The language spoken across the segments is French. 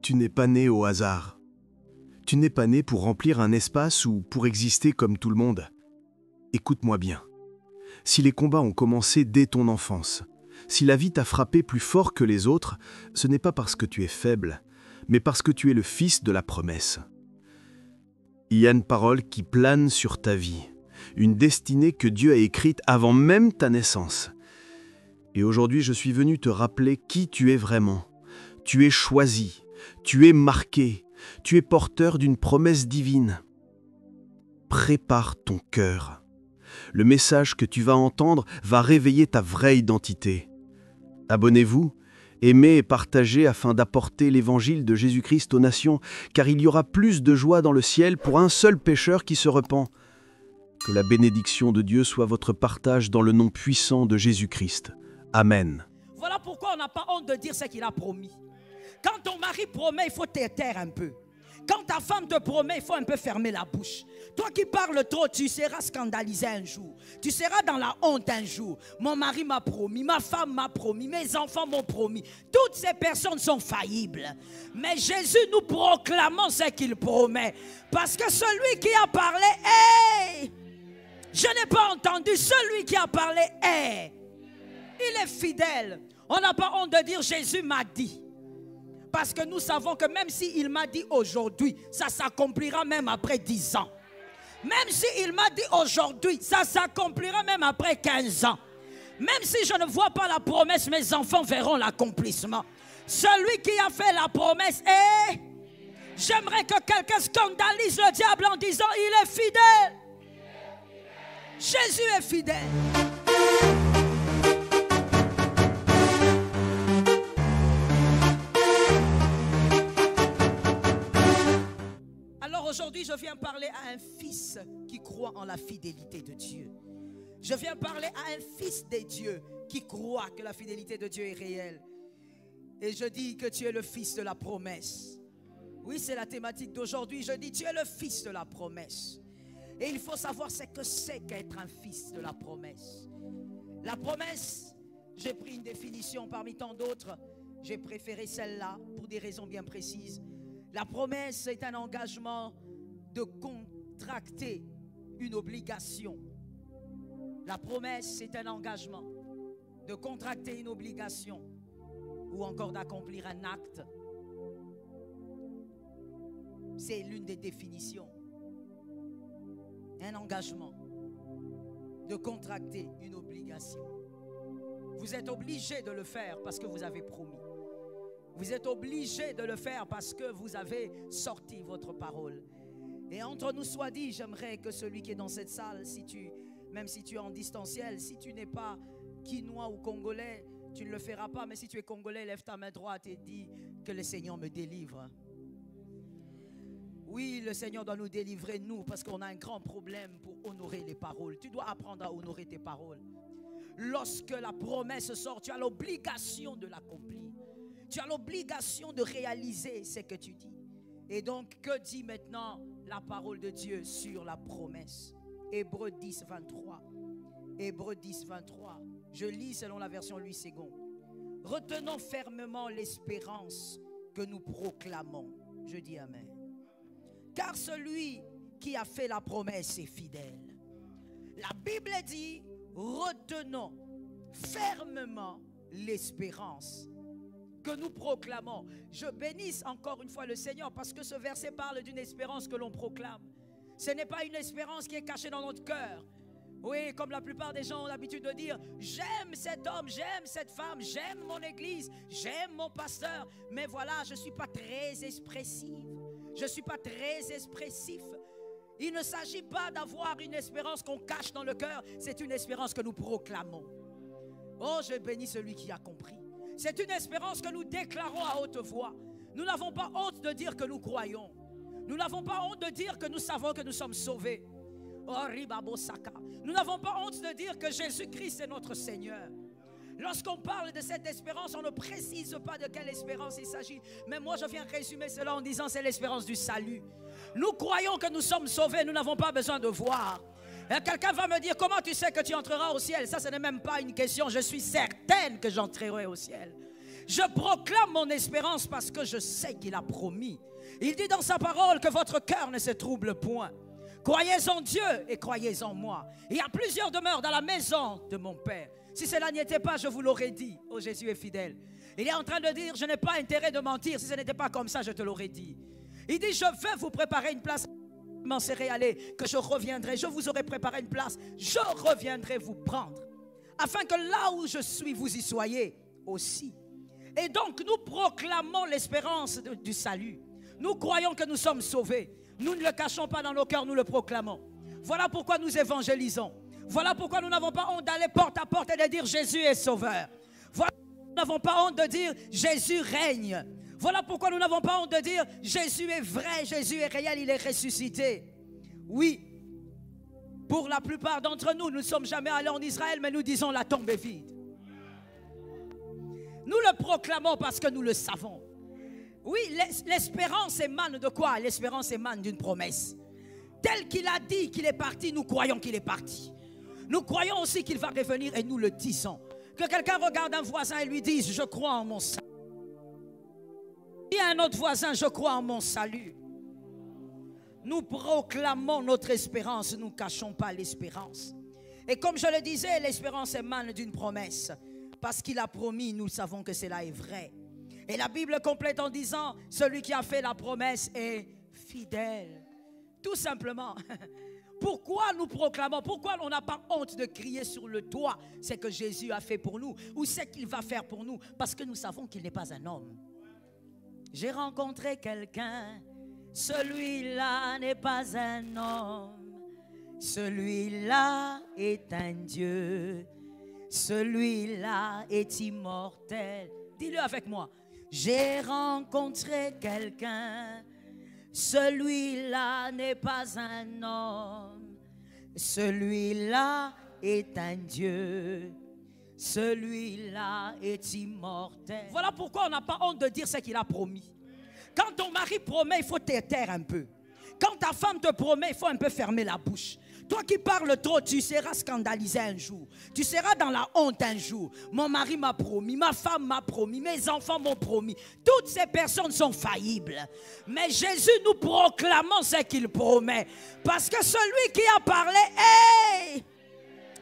Tu n'es pas né au hasard. Tu n'es pas né pour remplir un espace ou pour exister comme tout le monde. Écoute-moi bien. Si les combats ont commencé dès ton enfance, si la vie t'a frappé plus fort que les autres, ce n'est pas parce que tu es faible, mais parce que tu es le fils de la promesse. Il y a une parole qui plane sur ta vie, une destinée que Dieu a écrite avant même ta naissance. Et aujourd'hui, je suis venu te rappeler qui tu es vraiment. Tu es choisi, tu es marqué, tu es porteur d'une promesse divine. Prépare ton cœur. Le message que tu vas entendre va réveiller ta vraie identité. Abonnez-vous, aimez et partagez afin d'apporter l'évangile de Jésus-Christ aux nations, car il y aura plus de joie dans le ciel pour un seul pécheur qui se repent. Que la bénédiction de Dieu soit votre partage dans le nom puissant de Jésus-Christ. Amen. Voilà pourquoi on n'a pas honte de dire ce qu'il a promis. Quand ton mari promet, il faut te taire un peu. Quand ta femme te promet, il faut un peu fermer la bouche. Toi qui parles trop, tu seras scandalisé un jour. Tu seras dans la honte un jour. Mon mari m'a promis, ma femme m'a promis, mes enfants m'ont promis. Toutes ces personnes sont faillibles. Mais Jésus, nous proclamons ce qu'il promet. Parce que celui qui a parlé est. Je n'ai pas entendu, celui qui a parlé est. Il est fidèle. On n'a pas honte de dire Jésus m'a dit. Parce que nous savons que même s'il m'a dit aujourd'hui, ça s'accomplira même après 10 ans. Même s'il m'a dit aujourd'hui, ça s'accomplira même après 15 ans. Même si je ne vois pas la promesse, mes enfants verront l'accomplissement. Celui qui a fait la promesse est... J'aimerais que quelqu'un scandalise le diable en disant il est fidèle. Jésus est fidèle. Aujourd'hui, je viens parler à un fils qui croit en la fidélité de Dieu. Je viens parler à un fils de Dieu qui croit que la fidélité de Dieu est réelle. Et je dis que tu es le fils de la promesse. Oui, c'est la thématique d'aujourd'hui. Je dis tu es le fils de la promesse. Et il faut savoir ce que c'est qu'être un fils de la promesse. La promesse, j'ai pris une définition parmi tant d'autres. J'ai préféré celle-là pour des raisons bien précises. La promesse est un engagement de contracter une obligation. La promesse, c'est un engagement de contracter une obligation ou encore d'accomplir un acte. C'est l'une des définitions. Un engagement de contracter une obligation. Vous êtes obligé de le faire parce que vous avez promis. Vous êtes obligé de le faire parce que vous avez sorti votre parole. Et entre nous soit dit, j'aimerais que celui qui est dans cette salle, même si tu es en distanciel, si tu n'es pas quinois ou congolais, tu ne le feras pas. Mais si tu es congolais, lève ta main droite et dis que le Seigneur me délivre. Oui, le Seigneur doit nous délivrer, nous, parce qu'on a un grand problème pour honorer les paroles. Tu dois apprendre à honorer tes paroles. Lorsque la promesse sort, tu as l'obligation de l'accomplir. Tu as l'obligation de réaliser ce que tu dis. Et donc, que dit maintenant la parole de Dieu sur la promesse? Hébreux 10, 23. Hébreux 10, 23. Je lis selon la version Louis II. Retenons fermement l'espérance que nous proclamons. Je dis Amen. Car celui qui a fait la promesse est fidèle. La Bible dit, retenons fermement l'espérance que nous proclamons. Je bénisse encore une fois le Seigneur parce que ce verset parle d'une espérance que l'on proclame. Ce n'est pas une espérance qui est cachée dans notre cœur. Oui, comme la plupart des gens ont l'habitude de dire, j'aime cet homme, j'aime cette femme, j'aime mon église, j'aime mon pasteur. Mais voilà, je ne suis pas très expressive. Je ne suis pas très expressif. Il ne s'agit pas d'avoir une espérance qu'on cache dans le cœur. C'est une espérance que nous proclamons. Oh, je bénis celui qui a compris. C'est une espérance que nous déclarons à haute voix. Nous n'avons pas honte de dire que nous croyons. Nous n'avons pas honte de dire que nous savons que nous sommes sauvés. Oh, Ribabosaka. Nous n'avons pas honte de dire que Jésus-Christ est notre Seigneur. Lorsqu'on parle de cette espérance, on ne précise pas de quelle espérance il s'agit. Mais moi, je viens résumer cela en disant c'est l'espérance du salut. Nous croyons que nous sommes sauvés, nous n'avons pas besoin de voir. Quelqu'un va me dire, comment tu sais que tu entreras au ciel? Ça, ce n'est même pas une question. Je suis certaine que j'entrerai au ciel. Je proclame mon espérance parce que je sais qu'il a promis. Il dit dans sa parole que votre cœur ne se trouble point. Croyez en Dieu et croyez en moi. Il y a plusieurs demeures dans la maison de mon Père. Si cela n'y était pas, je vous l'aurais dit. Oh, Jésus est fidèle. Il est en train de dire, je n'ai pas intérêt de mentir. Si ce n'était pas comme ça, je te l'aurais dit. Il dit, je vais vous préparer une place. Je m'en serai allé, que je reviendrai. Je vous aurai préparé une place. Je reviendrai vous prendre. Afin que là où je suis, vous y soyez aussi. Et donc, nous proclamons l'espérance du salut. Nous croyons que nous sommes sauvés. Nous ne le cachons pas dans nos cœurs, nous le proclamons. Voilà pourquoi nous évangélisons. Voilà pourquoi nous n'avons pas honte d'aller porte à porte et de dire Jésus est sauveur. Voilà pourquoi nous n'avons pas honte de dire Jésus règne. Voilà pourquoi nous n'avons pas honte de dire Jésus est vrai, Jésus est réel, il est ressuscité. Oui, pour la plupart d'entre nous, nous ne sommes jamais allés en Israël, mais nous disons la tombe est vide. Nous le proclamons parce que nous le savons. Oui, l'espérance émane de quoi? L'espérance émane d'une promesse. Tel qu'il a dit qu'il est parti, nous croyons qu'il est parti. Nous croyons aussi qu'il va revenir et nous le disons. Que quelqu'un regarde un voisin et lui dise, je crois en mon salut. Il y a un autre voisin, je crois en mon salut. Nous proclamons notre espérance, nous ne cachons pas l'espérance. Et comme je le disais, l'espérance émane d'une promesse. Parce qu'il a promis, nous savons que cela est vrai. Et la Bible complète en disant, celui qui a fait la promesse est fidèle. Tout simplement. Pourquoi nous proclamons? Pourquoi on n'a pas honte de crier sur le toit ce que Jésus a fait pour nous ou ce qu'il va faire pour nous? Parce que nous savons qu'il n'est pas un homme. J'ai rencontré quelqu'un, celui-là n'est pas un homme. Celui-là est un Dieu. Celui-là est immortel. Dis-le avec moi. J'ai rencontré quelqu'un. Celui-là n'est pas un homme. Celui-là est un Dieu. Celui-là est immortel. Voilà pourquoi on n'a pas honte de dire ce qu'il a promis. Quand ton mari promet, il faut te taire un peu. Quand ta femme te promet, il faut un peu fermer la bouche. Toi qui parles trop, tu seras scandalisé un jour. Tu seras dans la honte un jour. Mon mari m'a promis, ma femme m'a promis, mes enfants m'ont promis. Toutes ces personnes sont faillibles. Mais Jésus, nous proclamons ce qu'il promet. Parce que celui qui a parlé est.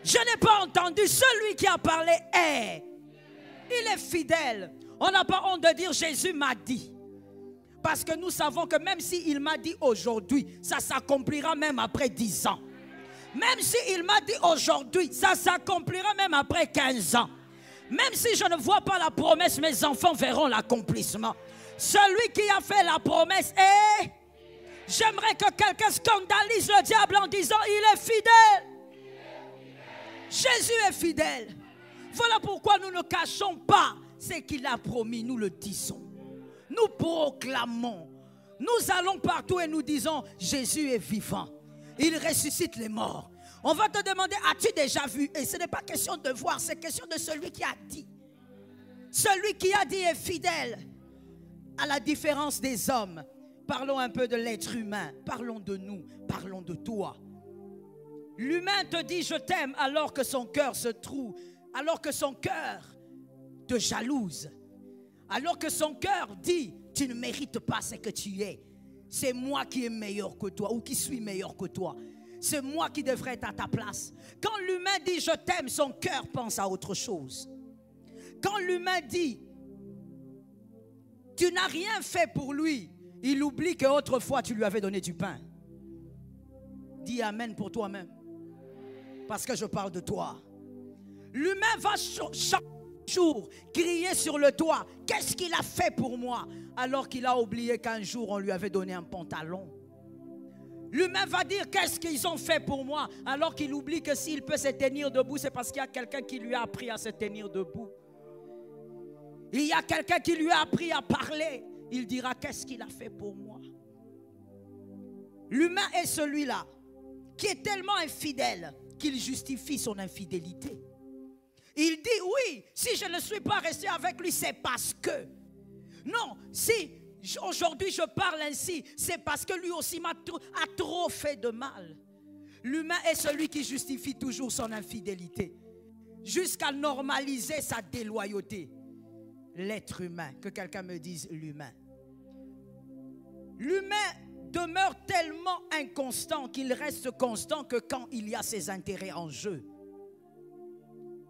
Je n'ai pas entendu. Celui qui a parlé est. Il est fidèle. On n'a pas honte de dire Jésus m'a dit. Parce que nous savons que même s'il m'a dit aujourd'hui, ça s'accomplira même après 10 ans. Même s'il m'a dit aujourd'hui, ça s'accomplira même après 15 ans. Même si je ne vois pas la promesse, mes enfants verront l'accomplissement. Celui qui a fait la promesse est... J'aimerais que quelqu'un scandalise le diable en disant, il est fidèle. Jésus est fidèle. Voilà pourquoi nous ne cachons pas ce qu'il a promis, nous le disons. Nous proclamons. Nous allons partout et nous disons, Jésus est vivant. Il ressuscite les morts. On va te demander, as-tu déjà vu? Et ce n'est pas question de voir, c'est question de celui qui a dit. Celui qui a dit est fidèle. À la différence des hommes, parlons un peu de l'être humain. Parlons de nous, parlons de toi. L'humain te dit je t'aime alors que son cœur se trouve, alors que son cœur te jalouse. Alors que son cœur dit tu ne mérites pas ce que tu es. C'est moi qui est meilleur que toi ou qui suis meilleur que toi. C'est moi qui devrais être à ta place. Quand l'humain dit je t'aime, son cœur pense à autre chose. Quand l'humain dit tu n'as rien fait pour lui, il oublie qu'autrefois tu lui avais donné du pain. Dis amen pour toi-même. Parce que je parle de toi. L'humain va chaque jour crier sur le toit. Qu'est-ce qu'il a fait pour moi? Alors qu'il a oublié qu'un jour on lui avait donné un pantalon. L'humain va dire qu'est-ce qu'ils ont fait pour moi? Alors qu'il oublie que s'il peut se tenir debout, c'est parce qu'il y a quelqu'un qui lui a appris à se tenir debout. Il y a quelqu'un qui lui a appris à parler. Il dira qu'est-ce qu'il a fait pour moi? L'humain est celui-là qui est tellement infidèle qu'il justifie son infidélité. Il dit oui, si je ne suis pas resté avec lui, c'est parce que. Non, si aujourd'hui je parle ainsi, c'est parce que lui aussi a trop fait de mal. L'humain est celui qui justifie toujours son infidélité jusqu'à normaliser sa déloyauté. l'être humain. Que quelqu'un me dise l'humain. L'humain demeure tellement inconstant qu'il reste constant que quand il y a ses intérêts en jeu.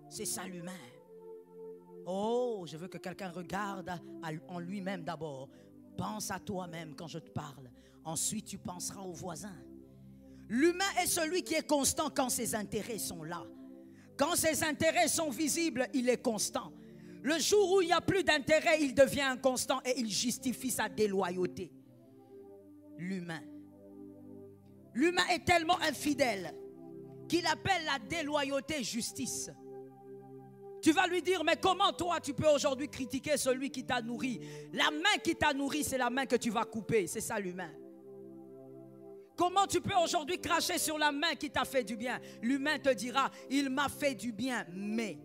C'est ça l'humain. Oh, je veux que quelqu'un regarde en lui-même d'abord. Pense à toi-même quand je te parle. Ensuite, tu penseras aux voisins. L'humain est celui qui est constant quand ses intérêts sont là. Quand ses intérêts sont visibles, il est constant. Le jour où il n'y a plus d'intérêt, il devient inconstant et il justifie sa déloyauté. L'humain. L'humain est tellement infidèle qu'il appelle la déloyauté justice. Tu vas lui dire, mais comment toi tu peux aujourd'hui critiquer celui qui t'a nourri? La main qui t'a nourri, c'est la main que tu vas couper. C'est ça l'humain. Comment tu peux aujourd'hui cracher sur la main qui t'a fait du bien? L'humain te dira, il m'a fait du bien, mais...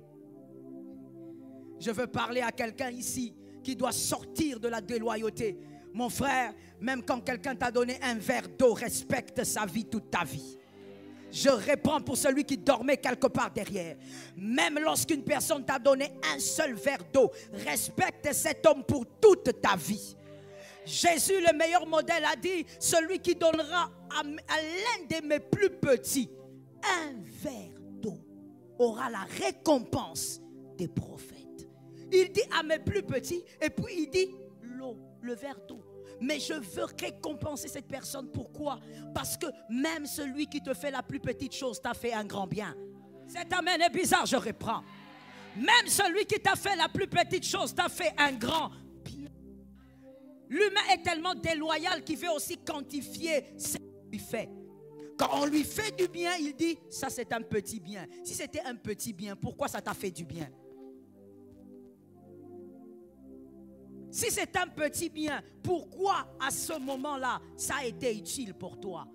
Je veux parler à quelqu'un ici qui doit sortir de la déloyauté. Mon frère, même quand quelqu'un t'a donné un verre d'eau, respecte sa vie toute ta vie. Je réponds pour celui qui dormait quelque part derrière. Même lorsqu'une personne t'a donné un seul verre d'eau, respecte cet homme pour toute ta vie. Jésus, le meilleur modèle, a dit, celui qui donnera à l'un de mes plus petits un verre d'eau aura la récompense des prophètes. Il dit à mes plus petits, et puis il dit l'eau, le verre d'eau. Mais je veux récompenser cette personne. Pourquoi? Parce que même celui qui te fait la plus petite chose t'a fait un grand bien. Cet amen est bizarre, je reprends. Même celui qui t'a fait la plus petite chose t'a fait un grand bien. L'humain est tellement déloyal qu'il veut aussi quantifier ce qu'il lui fait. Quand on lui fait du bien, il dit, ça c'est un petit bien. Si c'était un petit bien, pourquoi ça t'a fait du bien? Si c'est un petit bien, pourquoi à ce moment-là, ça a été utile pour toi?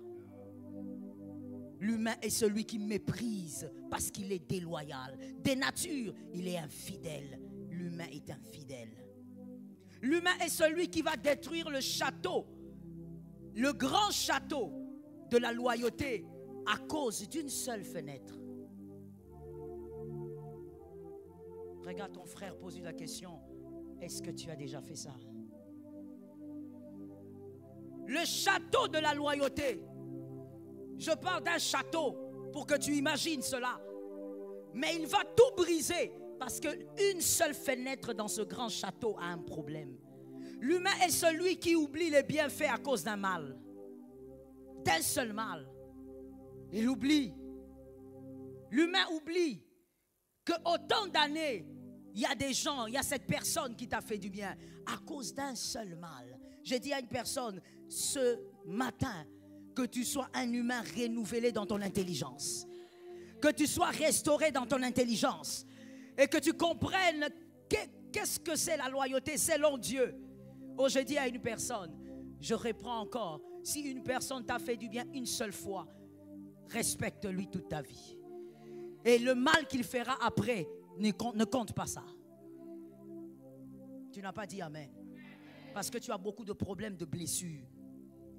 L'humain est celui qui méprise parce qu'il est déloyal. Des natures, il est infidèle. L'humain est infidèle. L'humain est celui qui va détruire le château, le grand château de la loyauté à cause d'une seule fenêtre. Regarde ton frère, pose-lui la question. Est-ce que tu as déjà fait ça? Le château de la loyauté. Je parle d'un château pour que tu imagines cela. Mais il va tout briser parce qu'une seule fenêtre dans ce grand château a un problème. L'humain est celui qui oublie les bienfaits à cause d'un mal. D'un seul mal. Il oublie. L'humain oublie que autant d'années, il y a des gens, il y a cette personne qui t'a fait du bien à cause d'un seul mal. J'ai dit à une personne ce matin que tu sois un humain renouvelé dans ton intelligence, que tu sois restauré dans ton intelligence et que tu comprennes qu'est-ce que c'est la loyauté selon Dieu. Oh, j'ai dit à une personne, je reprends encore, si une personne t'a fait du bien une seule fois, respecte-lui toute ta vie. Et le mal qu'il fera après, ne compte pas ça. Tu n'as pas dit amen. Parce que tu as beaucoup de problèmes de blessures.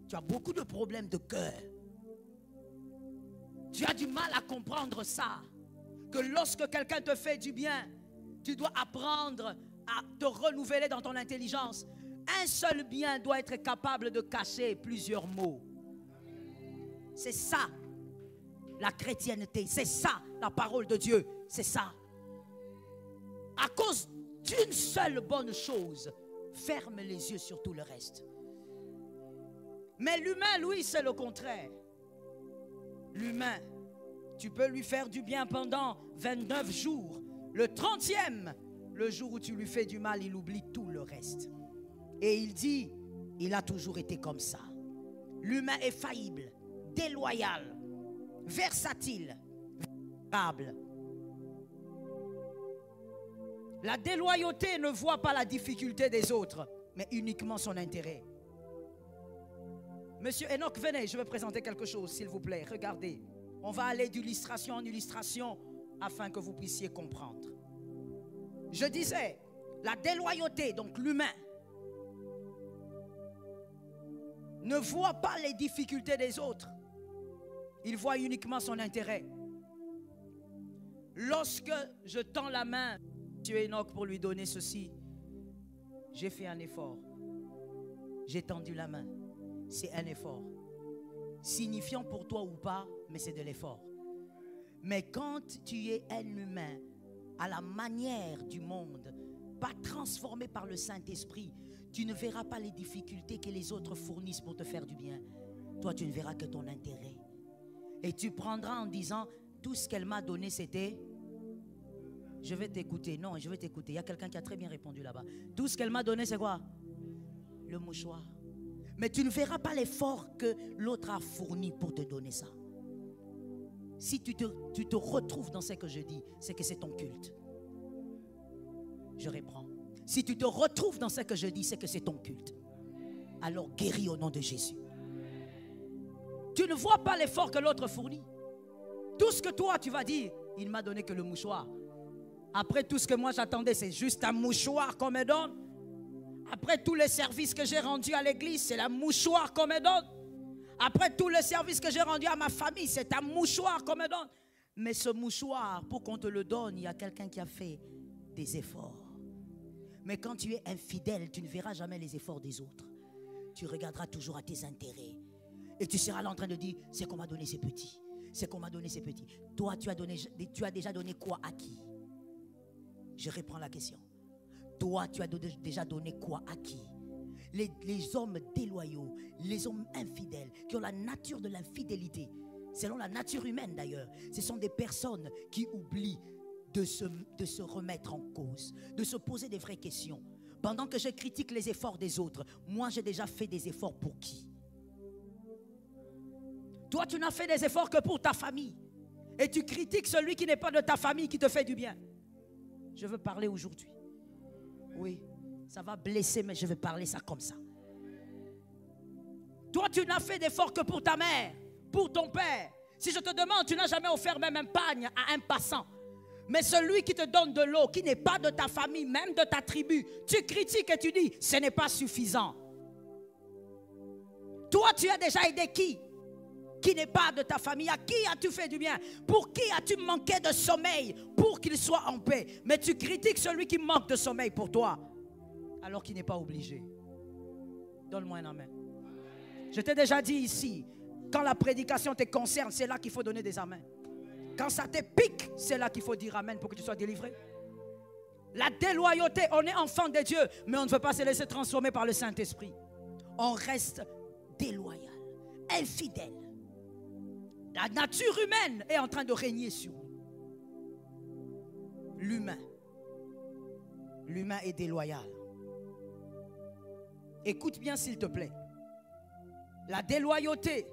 Tu as beaucoup de problèmes de cœur. Tu as du mal à comprendre ça. Que lorsque quelqu'un te fait du bien, tu dois apprendre à te renouveler dans ton intelligence. Un seul bien doit être capable de cacher plusieurs maux. C'est ça la chrétienté. C'est ça la parole de Dieu. C'est ça. À cause d'une seule bonne chose, ferme les yeux sur tout le reste. Mais l'humain, lui, c'est le contraire. L'humain, tu peux lui faire du bien pendant 29 jours. Le 30e, le jour où tu lui fais du mal, il oublie tout le reste. Et il dit, il a toujours été comme ça. L'humain est faillible, déloyal, versatile, vulnérable. La déloyauté ne voit pas la difficulté des autres, mais uniquement son intérêt. Monsieur Enoch, venez, je vais présenter quelque chose, s'il vous plaît. Regardez, on va aller d'illustration en illustration afin que vous puissiez comprendre. Je disais, la déloyauté, donc l'humain, ne voit pas les difficultés des autres. Il voit uniquement son intérêt. Lorsque je tends la main, Monsieur Enoch, pour lui donner ceci, J'ai fait un effort. J'ai tendu la main. C'est un effort. Signifiant pour toi ou pas, mais c'est de l'effort. Mais quand tu es un humain à la manière du monde, pas transformé par le Saint-Esprit, tu ne verras pas les difficultés que les autres fournissent pour te faire du bien. Toi, tu ne verras que ton intérêt. Et tu prendras en disant, tout ce qu'elle m'a donné, c'était... Je vais t'écouter. Non, je vais t'écouter. Il y a quelqu'un qui a très bien répondu là-bas. Tout ce qu'elle m'a donné, c'est quoi? Le mouchoir. Mais tu ne verras pas l'effort que l'autre a fourni pour te donner ça. Si tu te retrouves dans ce que je dis, c'est que c'est ton culte. Je reprends. Si tu te retrouves dans ce que je dis, c'est que c'est ton culte. Alors guéris au nom de Jésus. Tu ne vois pas l'effort que l'autre fournit. Tout ce que toi tu vas dire, il m'a donné que le mouchoir. Après tout ce que moi j'attendais, c'est juste un mouchoir qu'on me donne. Après tous les services que j'ai rendus à l'église, c'est un mouchoir qu'on me donne. Après tous les services que j'ai rendus à ma famille, c'est un mouchoir qu'on me donne. Mais ce mouchoir, pour qu'on te le donne, il y a quelqu'un qui a fait des efforts. Mais quand tu es infidèle, tu ne verras jamais les efforts des autres. Tu regarderas toujours à tes intérêts. Et tu seras là en train de dire, c'est qu'on m'a donné ces petits. C'est qu'on m'a donné ces petits. Toi, tu as déjà donné quoi à qui? Je reprends la question. Toi, tu as déjà donné quoi à qui? Les hommes déloyaux, les hommes infidèles, qui ont la nature de l'infidélité, selon la nature humaine d'ailleurs, ce sont des personnes qui oublient de se remettre en cause, de se poser des vraies questions. Pendant que je critique les efforts des autres, moi j'ai déjà fait des efforts pour qui? Toi, tu n'as fait des efforts que pour ta famille. Et tu critiques celui qui n'est pas de ta famille, qui te fait du bien. Je veux parler aujourd'hui. Oui, ça va blesser, mais je vais parler ça comme ça. Toi, tu n'as fait d'efforts que pour ta mère, pour ton père. Si je te demande, tu n'as jamais offert même un pagne à un passant. Mais celui qui te donne de l'eau, qui n'est pas de ta famille, même de ta tribu, tu critiques et tu dis, ce n'est pas suffisant. Toi, tu as déjà aidé qui n'est pas de ta famille? À qui as-tu fait du bien? Pour qui as-tu manqué de sommeil pour qu'il soit en paix? Mais tu critiques celui qui manque de sommeil pour toi, alors qu'il n'est pas obligé. Donne-moi un amen. Je t'ai déjà dit ici, quand la prédication te concerne, c'est là qu'il faut donner des amens. Quand ça te pique, c'est là qu'il faut dire amen pour que tu sois délivré. La déloyauté, on est enfant de Dieu, mais on ne veut pas se laisser transformer par le Saint-Esprit. On reste déloyal, infidèle. La nature humaine est en train de régner sur nous. L'humain est déloyal. Écoute bien s'il te plaît. La déloyauté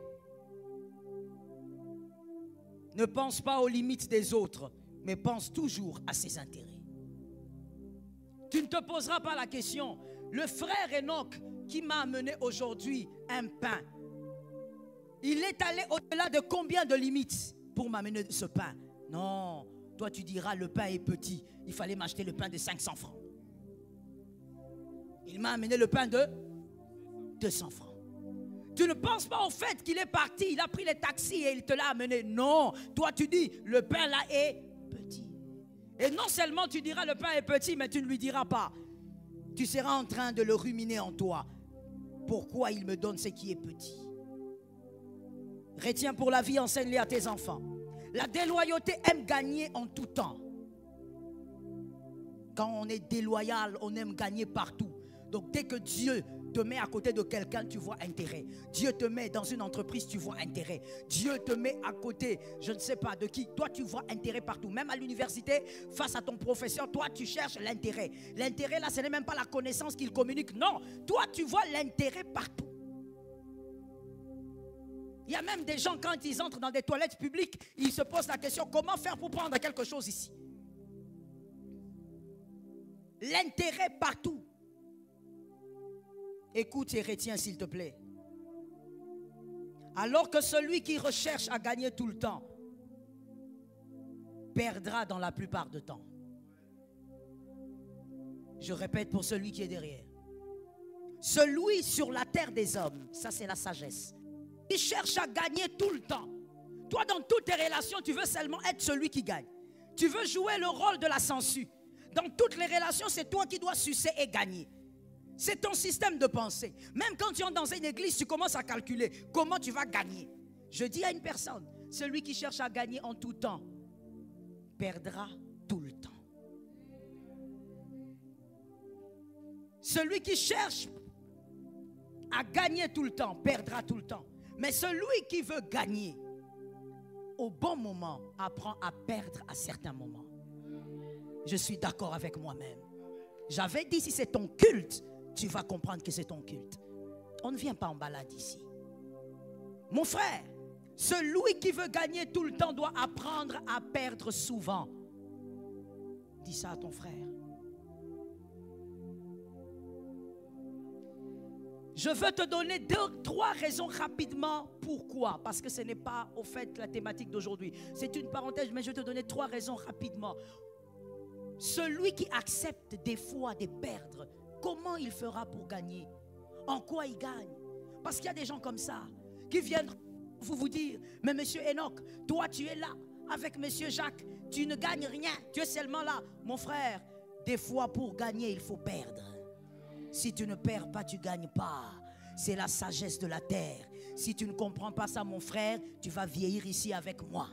ne pense pas aux limites des autres, mais pense toujours à ses intérêts. Tu ne te poseras pas la question, le frère Enoch qui m'a amené aujourd'hui un pain, il est allé au-delà de combien de limites pour m'amener ce pain? Non, toi tu diras le pain est petit, il fallait m'acheter le pain de 500 francs. Il m'a amené le pain de 200 francs. Tu ne penses pas au fait qu'il est parti, il a pris les taxis et il te l'a amené. Non, toi tu dis le pain là est petit. Et non seulement tu diras le pain est petit, mais tu ne lui diras pas. Tu seras en train de le ruminer en toi. Pourquoi il me donne ce qui est petit? Retiens pour la vie, enseigne-les à tes enfants. La déloyauté aime gagner en tout temps. Quand on est déloyal, on aime gagner partout. Donc dès que Dieu te met à côté de quelqu'un, tu vois intérêt. Dieu te met dans une entreprise, tu vois intérêt. Dieu te met à côté, je ne sais pas de qui. Toi, tu vois intérêt partout. Même à l'université, face à ton professeur, toi, tu cherches l'intérêt. L'intérêt, là, ce n'est même pas la connaissance qu'il communique. Non, toi, tu vois l'intérêt partout. Il y a même des gens, quand ils entrent dans des toilettes publiques, ils se posent la question, comment faire pour prendre quelque chose ici? L'intérêt partout. Écoute et retiens s'il te plaît. Alors que celui qui recherche à gagner tout le temps perdra dans la plupart du temps. Je répète pour celui qui est derrière. Celui sur la terre des hommes, ça c'est la sagesse. Il cherche à gagner tout le temps. Toi, dans toutes tes relations, tu veux seulement être celui qui gagne. Tu veux jouer le rôle de la sangsue. Dans toutes les relations, c'est toi qui dois sucer et gagner. C'est ton système de pensée. Même quand tu entres dans une église, tu commences à calculer comment tu vas gagner. Je dis à une personne, celui qui cherche à gagner en tout temps, perdra tout le temps. Celui qui cherche à gagner tout le temps, perdra tout le temps. Mais celui qui veut gagner, au bon moment, apprend à perdre à certains moments. Je suis d'accord avec moi-même. J'avais dit, si c'est ton culte, tu vas comprendre que c'est ton culte. On ne vient pas en balade ici. Mon frère, celui qui veut gagner tout le temps doit apprendre à perdre souvent. Dis ça à ton frère. Je veux te donner 3 raisons rapidement. Pourquoi? Parce que ce n'est pas au fait la thématique d'aujourd'hui. C'est une parenthèse, mais je vais te donner 3 raisons rapidement. Celui qui accepte des fois de perdre, comment il fera pour gagner? En quoi il gagne? Parce qu'il y a des gens comme ça qui viennent vous dire, mais monsieur Enoch, toi tu es là avec monsieur Jacques, tu ne gagnes rien, tu es seulement là. Mon frère, des fois pour gagner il faut perdre. Si tu ne perds pas, tu ne gagnes pas. C'est la sagesse de la terre. Si tu ne comprends pas ça, mon frère, tu vas vieillir ici avec moi.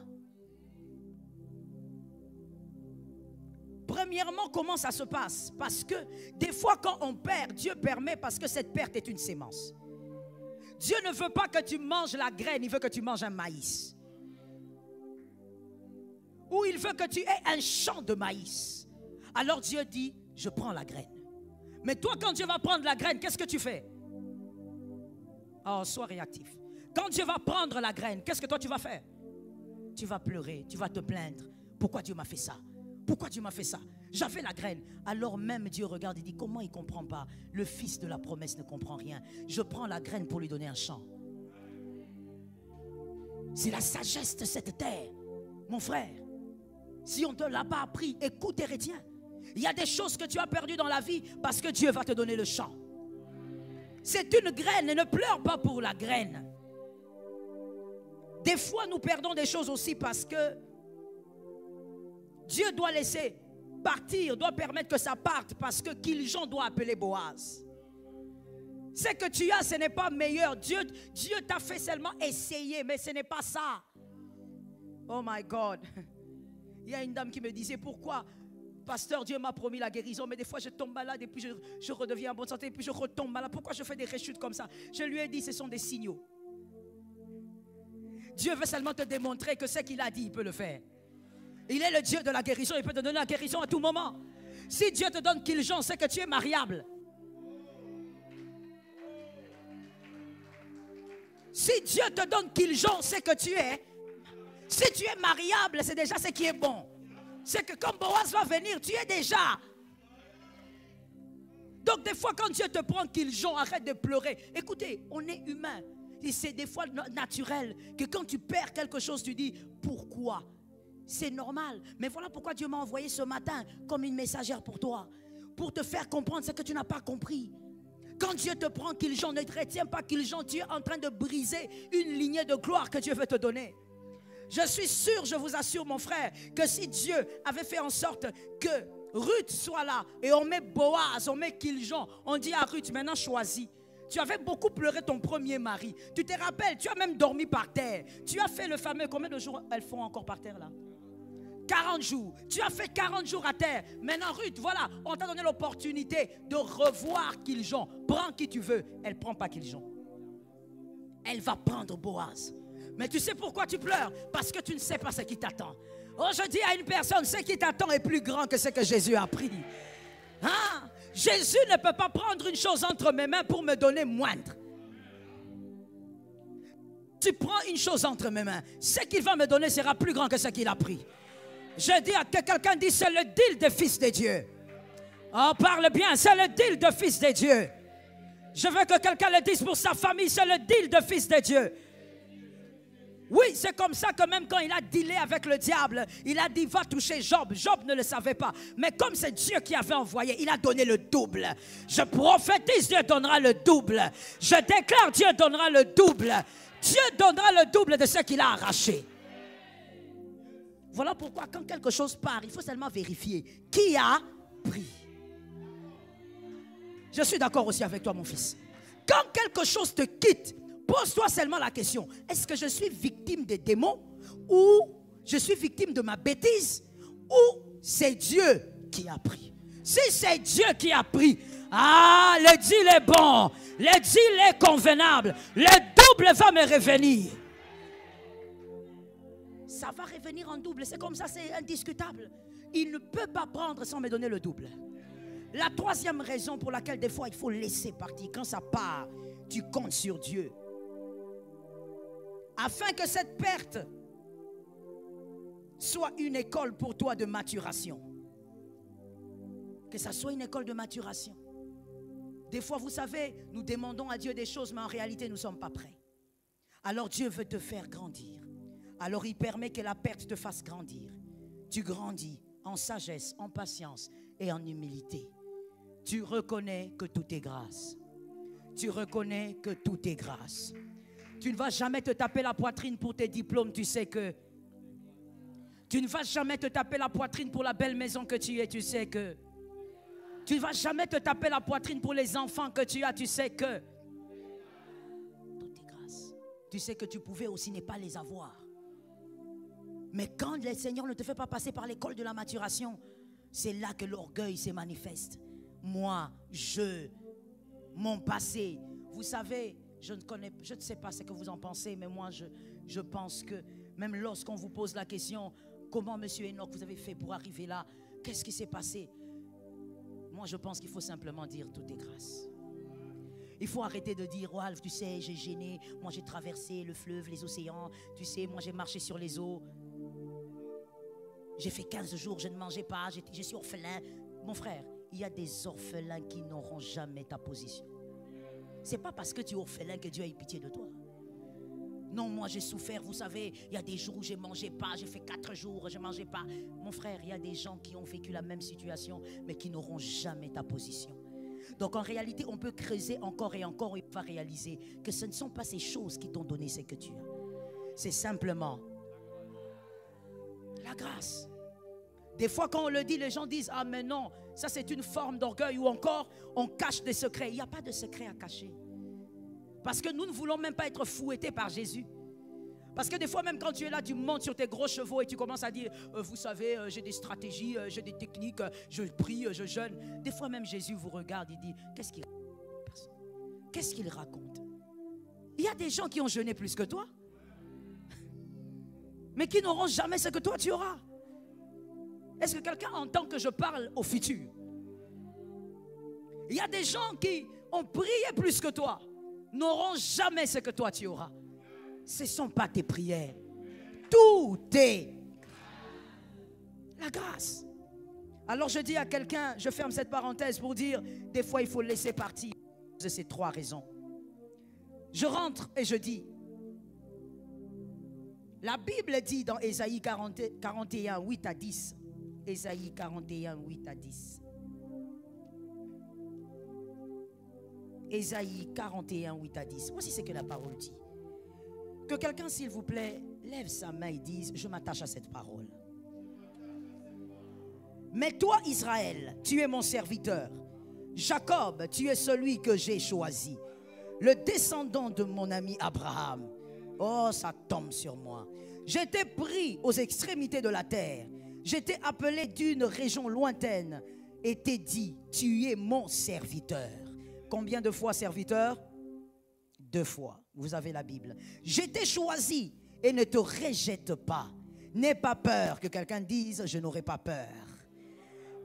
Premièrement, comment ça se passe? Parce que des fois quand on perd, Dieu permet parce que cette perte est une sémence. Dieu ne veut pas que tu manges la graine, il veut que tu manges un maïs. Ou il veut que tu aies un champ de maïs. Alors Dieu dit, je prends la graine. Mais toi, quand Dieu va prendre la graine, qu'est-ce que tu fais? Oh, sois réactif. Quand Dieu va prendre la graine, qu'est-ce que toi tu vas faire? Tu vas pleurer, tu vas te plaindre. Pourquoi Dieu m'a fait ça? Pourquoi Dieu m'a fait ça? J'avais la graine. Alors même Dieu regarde et dit, comment il ne comprend pas? Le fils de la promesse ne comprend rien. Je prends la graine pour lui donner un champ. C'est la sagesse de cette terre. Mon frère, si on ne te l'a pas appris, écoute et retiens. Il y a des choses que tu as perdues dans la vie parce que Dieu va te donner le champ. C'est une graine et ne pleure pas pour la graine. Des fois, nous perdons des choses aussi parce que Dieu doit laisser partir, doit permettre que ça parte parce que Kiljon doit appeler Boaz. Ce que tu as, ce n'est pas meilleur. Dieu t'a fait seulement essayer, mais ce n'est pas ça. Oh my God. Il y a une dame qui me disait, pourquoi? Pasteur, Dieu m'a promis la guérison, mais des fois je tombe malade et puis je redeviens en bonne santé et puis je retombe malade. Pourquoi je fais des rechutes comme ça? Je lui ai dit, ce sont des signaux. Dieu veut seulement te démontrer que ce qu'il a dit, il peut le faire. Il est le Dieu de la guérison, il peut te donner la guérison à tout moment. Si Dieu te donne Kiljon, c'est que tu es mariable. Si Dieu te donne Kiljon, c'est que tu es. Si tu es mariable, c'est déjà ce qui est bon. C'est que quand Boaz va venir, tu es déjà. Donc des fois quand Dieu te prend Kiljon, arrête de pleurer. Écoutez, on est humain. Et c'est des fois naturel que quand tu perds quelque chose, tu dis pourquoi? C'est normal. Mais voilà pourquoi Dieu m'a envoyé ce matin comme une messagère pour toi. Pour te faire comprendre ce que tu n'as pas compris. Quand Dieu te prend Kiljon, ne te retiens pas Kiljon. Tu es en train de briser une lignée de gloire que Dieu veut te donner. Je suis sûr, je vous assure mon frère, que si Dieu avait fait en sorte que Ruth soit là et on met Boaz, on met Kiljon, on dit à Ruth, maintenant choisis. Tu avais beaucoup pleuré ton premier mari. Tu te rappelles, tu as même dormi par terre. Tu as fait le fameux, combien de jours elles font encore par terre là? 40 jours. Tu as fait 40 jours à terre. Maintenant Ruth, voilà, on t'a donné l'opportunité de revoir Kiljon. Prends qui tu veux. Elle ne prend pas Kiljon. Elle va prendre Boaz. Mais tu sais pourquoi tu pleures? Parce que tu ne sais pas ce qui t'attend. Oh, je dis à une personne, ce qui t'attend est plus grand que ce que Jésus a pris. Hein? Jésus ne peut pas prendre une chose entre mes mains pour me donner moindre. Tu prends une chose entre mes mains, ce qu'il va me donner sera plus grand que ce qu'il a pris. Je dis à que quelqu'un dit, c'est le deal de fils de Dieu. Oh, parle bien, c'est le deal de fils de Dieu. Je veux que quelqu'un le dise pour sa famille, c'est le deal de fils de Dieu. Oui, c'est comme ça que même quand il a dealé avec le diable, il a dit va toucher Job. Job ne le savait pas. Mais comme c'est Dieu qui avait envoyé, il a donné le double. Je prophétise, Dieu donnera le double. Je déclare, Dieu donnera le double. Dieu donnera le double de ce qu'il a arraché. Voilà pourquoi quand quelque chose part, il faut seulement vérifier qui a pris. Je suis d'accord aussi avec toi, mon fils. Quand quelque chose te quitte, pose-toi seulement la question, est-ce que je suis victime des démons ou je suis victime de ma bêtise ou c'est Dieu qui a pris? Si c'est Dieu qui a pris, ah, le deal est bon, le deal est convenable, le double va me revenir. Ça va revenir en double, c'est comme ça, c'est indiscutable. Il ne peut pas prendre sans me donner le double. La troisième raison pour laquelle des fois il faut laisser partir, quand ça part, tu comptes sur Dieu. Afin que cette perte soit une école pour toi de maturation. Que ça soit une école de maturation. Des fois, vous savez, nous demandons à Dieu des choses, mais en réalité, nous ne sommes pas prêts. Alors Dieu veut te faire grandir. Alors il permet que la perte te fasse grandir. Tu grandis en sagesse, en patience et en humilité. Tu reconnais que tout est grâce. Tu reconnais que tout est grâce. Tu ne vas jamais te taper la poitrine pour tes diplômes, tu sais que. Tu ne vas jamais te taper la poitrine pour la belle maison que tu es, tu sais que. Tu ne vas jamais te taper la poitrine pour les enfants que tu as, tu sais que. Tout est grâce. Tu sais que tu pouvais aussi ne pas les avoir. Mais quand le Seigneur ne te fait pas passer par l'école de la maturation, c'est là que l'orgueil se manifeste. Moi, mon passé. Vous savez, je ne sais pas ce que vous en pensez, mais moi, je pense que même lorsqu'on vous pose la question, comment, monsieur Enoch, vous avez fait pour arriver là? Qu'est-ce qui s'est passé? Moi, je pense qu'il faut simplement dire tout est grâce. Il faut arrêter de dire, oh, tu sais, j'ai gêné, moi j'ai traversé le fleuve, les océans, tu sais, moi j'ai marché sur les eaux. J'ai fait 15 jours, je ne mangeais pas, je suis orphelin. Mon frère, il y a des orphelins qui n'auront jamais ta position. Ce n'est pas parce que tu es orphelin que Dieu a eu pitié de toi. Non, moi j'ai souffert, vous savez, il y a des jours où je ne mangeais pas, j'ai fait 4 jours, je ne mangeais pas. Mon frère, il y a des gens qui ont vécu la même situation, mais qui n'auront jamais ta position. Donc en réalité, on peut creuser encore et encore et on va réaliser que ce ne sont pas ces choses qui t'ont donné ce que tu as. C'est simplement la grâce. Des fois quand on le dit, les gens disent, ah mais non, ça c'est une forme d'orgueil ou encore on cache des secrets. Il n'y a pas de secret à cacher. Parce que nous ne voulons même pas être fouettés par Jésus. Parce que des fois même quand tu es là, tu montes sur tes gros chevaux et tu commences à dire, vous savez, j'ai des stratégies, j'ai des techniques, je prie, je jeûne. Des fois même Jésus vous regarde, il dit, qu'est-ce qu'il raconte? Il y a des gens qui ont jeûné plus que toi, mais qui n'auront jamais ce que toi tu auras. Est-ce que quelqu'un entend que je parle au futur? Il y a des gens qui ont prié plus que toi, n'auront jamais ce que toi tu auras. Ce ne sont pas tes prières. Tout est la grâce. Alors je dis à quelqu'un, je ferme cette parenthèse pour dire, des fois il faut laisser partir de ces 3 raisons. Je rentre et je dis, la Bible dit dans Ésaïe 41, 8 à 10, Ésaïe 41, 8 à 10. Ésaïe 41, 8 à 10. Voici ce que la parole dit. Que quelqu'un, s'il vous plaît, lève sa main et dise, je m'attache à cette parole. Mais toi, Israël, tu es mon serviteur. Jacob, tu es celui que j'ai choisi. Le descendant de mon ami Abraham. Oh, ça tombe sur moi. J'étais pris aux extrémités de la terre. J'étais appelé d'une région lointaine. Et t'ai dit, tu es mon serviteur. Combien de fois serviteur? 2 fois. Vous avez la Bible. Je t'ai choisi et ne te rejette pas. N'aie pas peur que quelqu'un dise, je n'aurai pas peur.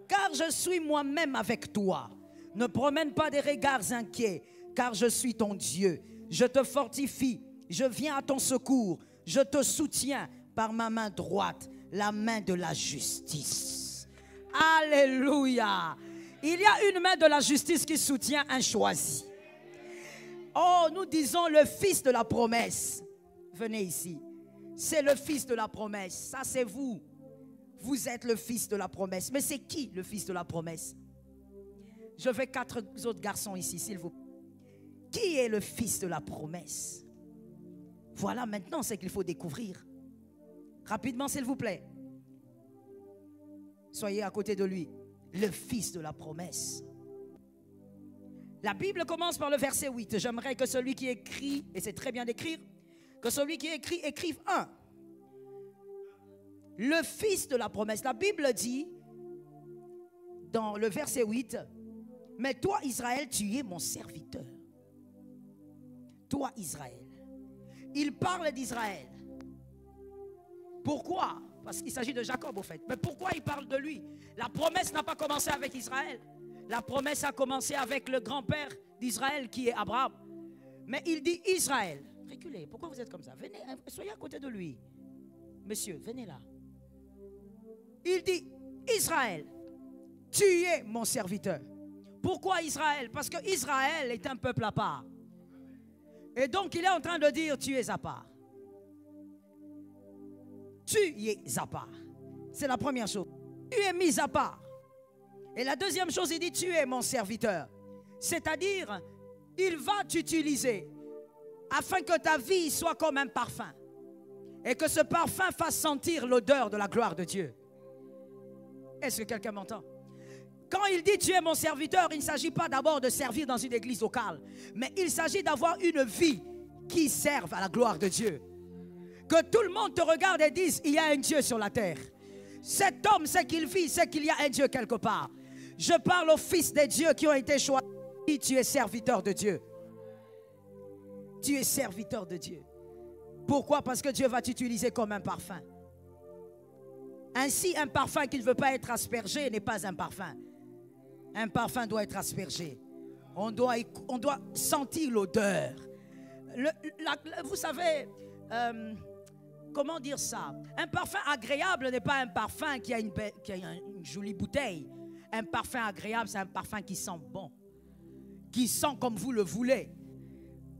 Car je suis moi-même avec toi. Ne promène pas des regards inquiets, car je suis ton Dieu. Je te fortifie, je viens à ton secours. Je te soutiens par ma main droite, la main de la justice. Alléluia. Il y a une main de la justice qui soutient un choisi. Oh, nous disons le fils de la promesse. Venez ici. C'est le fils de la promesse. Ça, c'est vous. Vous êtes le fils de la promesse. Mais c'est qui le fils de la promesse? Je veux 4 autres garçons ici, s'il vous plaît. Qui est le fils de la promesse? Voilà maintenant ce qu'il faut découvrir. Rapidement, s'il vous plaît. Soyez à côté de lui. Le fils de la promesse. La Bible commence par le verset 8. J'aimerais que celui qui écrit, et c'est très bien d'écrire, que celui qui écrit, écrive 1. Le fils de la promesse. La Bible dit, dans le verset 8, mais toi Israël, tu es mon serviteur. Toi Israël. Il parle d'Israël. Pourquoi? Parce qu'il s'agit de Jacob au fait. Mais pourquoi il parle de lui? La promesse n'a pas commencé avec Israël. La promesse a commencé avec le grand-père d'Israël qui est Abraham. Mais il dit Israël. Reculez, pourquoi vous êtes comme ça? Venez, soyez à côté de lui. Monsieur, venez là. Il dit Israël, tu es mon serviteur. Pourquoi Israël? Parce que Israël est un peuple à part. Et donc il est en train de dire tu es à part. Tu es à part. C'est la première chose. Tu es mis à part. Et la deuxième chose, il dit tu es mon serviteur. C'est-à-dire, il va t'utiliser afin que ta vie soit comme un parfum. Et que ce parfum fasse sentir l'odeur de la gloire de Dieu. Est-ce que quelqu'un m'entend? Quand il dit tu es mon serviteur, il ne s'agit pas d'abord de servir dans une église locale. Mais il s'agit d'avoir une vie qui serve à la gloire de Dieu. Que tout le monde te regarde et dise il y a un Dieu sur la terre. Cet homme sait qu'il vit, sait qu'il y a un Dieu quelque part. Je parle aux fils des dieux qui ont été choisis. Tu es serviteur de Dieu. Tu es serviteur de Dieu. Pourquoi? Parce que Dieu va t'utiliser comme un parfum. Ainsi, un parfum qui ne veut pas être aspergé n'est pas un parfum. Un parfum doit être aspergé. On doit sentir l'odeur. Vous savez, comment dire ça? Un parfum agréable n'est pas un parfum qui a une jolie bouteille. Un parfum agréable, c'est un parfum qui sent bon. Qui sent comme vous le voulez.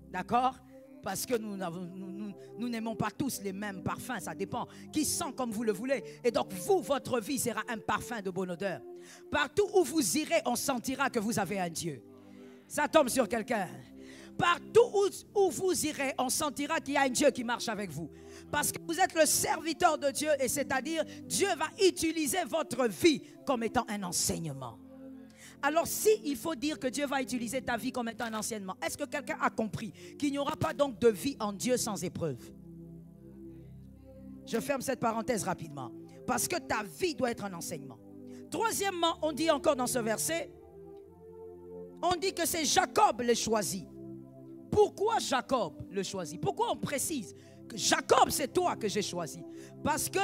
D'accord? Parce que nous n'aimons pas tous les mêmes parfums, ça dépend. Qui sent comme vous le voulez. Et donc vous, votre vie sera un parfum de bonne odeur. Partout où vous irez, on sentira que vous avez un Dieu. Ça tombe sur quelqu'un. Partout où vous irez, on sentira qu'il y a un Dieu qui marche avec vous. Parce que vous êtes le serviteur de Dieu, et c'est-à-dire Dieu va utiliser votre vie comme étant un enseignement. Alors si il faut dire que Dieu va utiliser ta vie comme étant un enseignement, est-ce que quelqu'un a compris qu'il n'y aura pas donc de vie en Dieu sans épreuve? Je ferme cette parenthèse rapidement. Parce que ta vie doit être un enseignement. Troisièmement, on dit encore dans ce verset, on dit que c'est Jacob le choisi. Pourquoi Jacob le choisit? Pourquoi on précise que Jacob c'est toi que j'ai choisi? Parce que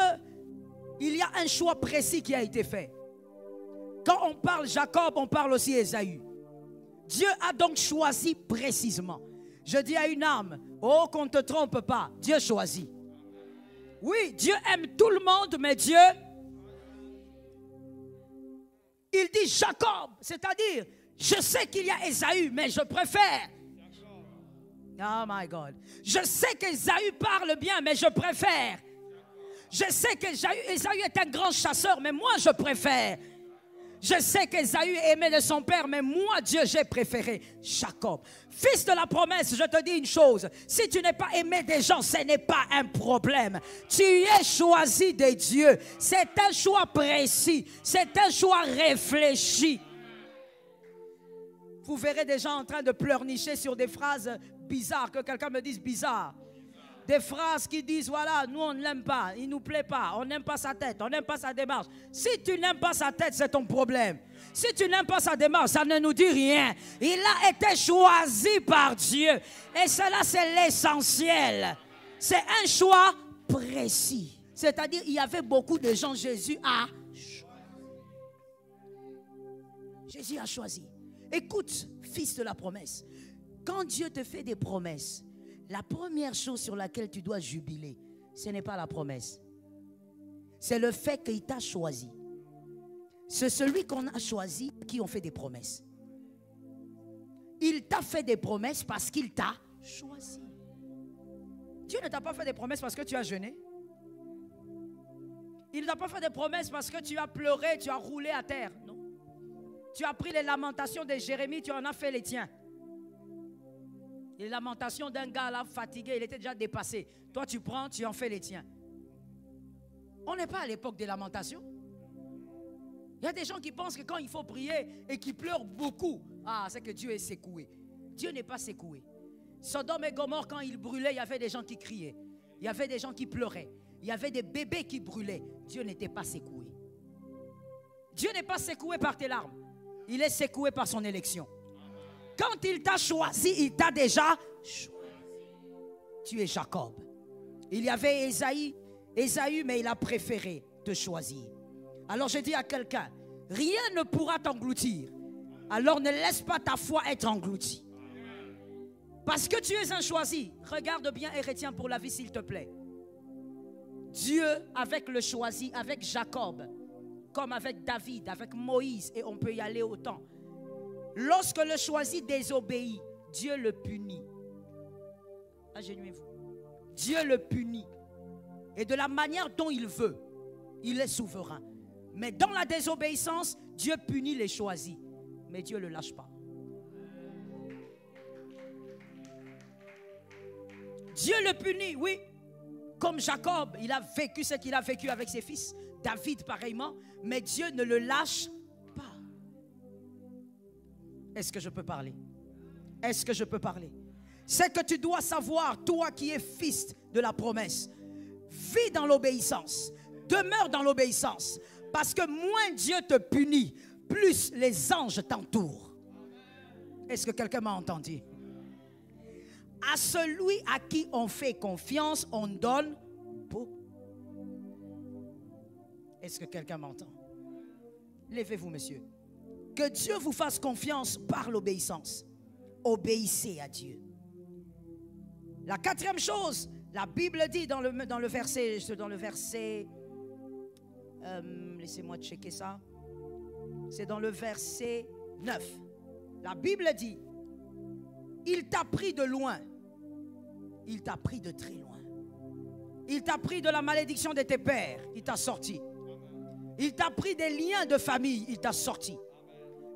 il y a un choix précis qui a été fait. Quand on parle Jacob, on parle aussi Ésaü. Dieu a donc choisi précisément. Je dis à une âme, oh qu'on ne te trompe pas, Dieu choisit. Oui, Dieu aime tout le monde, mais Dieu, il dit Jacob, c'est-à-dire, je sais qu'il y a Ésaü, mais je préfère. Oh my God. Je sais qu'Ésaü parle bien, mais je préfère. Je sais qu'Ésaü est un grand chasseur, mais moi je préfère. Je sais qu'Ésaü est aimé de son père, mais moi, Dieu, j'ai préféré Jacob. Fils de la promesse, je te dis une chose. Si tu n'es pas aimé des gens, ce n'est pas un problème. Tu es choisi de Dieu. C'est un choix précis. C'est un choix réfléchi. Vous verrez des gens en train de pleurnicher sur des phrases bizarres. Que quelqu'un me dise bizarre. Des phrases qui disent, voilà, nous on ne l'aime pas, il ne nous plaît pas, on n'aime pas sa tête, on n'aime pas sa démarche. Si tu n'aimes pas sa tête, c'est ton problème. Si tu n'aimes pas sa démarche, ça ne nous dit rien. Il a été choisi par Dieu. Et cela, c'est l'essentiel. C'est un choix précis. C'est-à-dire, il y avait beaucoup de gens, Jésus a choisi. Jésus a choisi. Écoute, fils de la promesse, quand Dieu te fait des promesses, la première chose sur laquelle tu dois jubiler, ce n'est pas la promesse. C'est le fait qu'il t'a choisi. C'est celui qu'on a choisi qui ont fait des promesses. Il t'a fait des promesses parce qu'il t'a choisi. Dieu ne t'a pas fait des promesses parce que tu as jeûné. Il ne t'a pas fait des promesses parce que tu as pleuré, tu as roulé à terre. Non. Tu as pris les lamentations de Jérémie, tu en as fait les tiens. Les lamentations d'un gars là fatigué, il était déjà dépassé. Toi tu prends, tu en fais les tiens. On n'est pas à l'époque des lamentations. Il y a des gens qui pensent que quand il faut prier et qui pleurent beaucoup, Ah, c'est que Dieu est secoué. Dieu n'est pas secoué. Sodome et Gomorrhe, quand ils brûlaient, il y avait des gens qui criaient. Il y avait des gens qui pleuraient. Il y avait des bébés qui brûlaient. Dieu n'était pas secoué. Dieu n'est pas secoué par tes larmes. Il est secoué par son élection. Quand il t'a choisi, il t'a déjà choisi. Tu es Jacob. Il y avait Ésaü, mais il a préféré te choisir. Alors je dis à quelqu'un, rien ne pourra t'engloutir. Alors ne laisse pas ta foi être engloutie. Parce que tu es un choisi. Regarde bien et retiens pour la vie s'il te plaît. Dieu avec le choisi, avec Jacob, comme avec David, avec Moïse, et on peut y aller autant. Lorsque le choisi désobéit, Dieu le punit. Agenouillez-vous. Dieu le punit. Et de la manière dont il veut, il est souverain. Mais dans la désobéissance, Dieu punit les choisis. Mais Dieu ne le lâche pas. Dieu le punit, oui. Comme Jacob, il a vécu ce qu'il a vécu avec ses fils. David, pareillement. Mais Dieu ne le lâche pas. Est-ce que je peux parler? Est-ce que je peux parler? C'est que tu dois savoir, toi qui es fils de la promesse, vis dans l'obéissance. Demeure dans l'obéissance. Parce que moins Dieu te punit, plus les anges t'entourent. Est-ce que quelqu'un m'a entendu? À celui à qui on fait confiance, on donne beaucoup. Est-ce que quelqu'un m'entend? Levez-vous, monsieur. Que Dieu vous fasse confiance par l'obéissance. Obéissez à Dieu. La quatrième chose, la Bible dit dans le verset, laissez-moi checker ça. C'est dans le verset 9. La Bible dit, il t'a pris de loin. Il t'a pris de très loin. Il t'a pris de la malédiction de tes pères. Il t'a sorti. Il t'a pris des liens de famille. Il t'a sorti.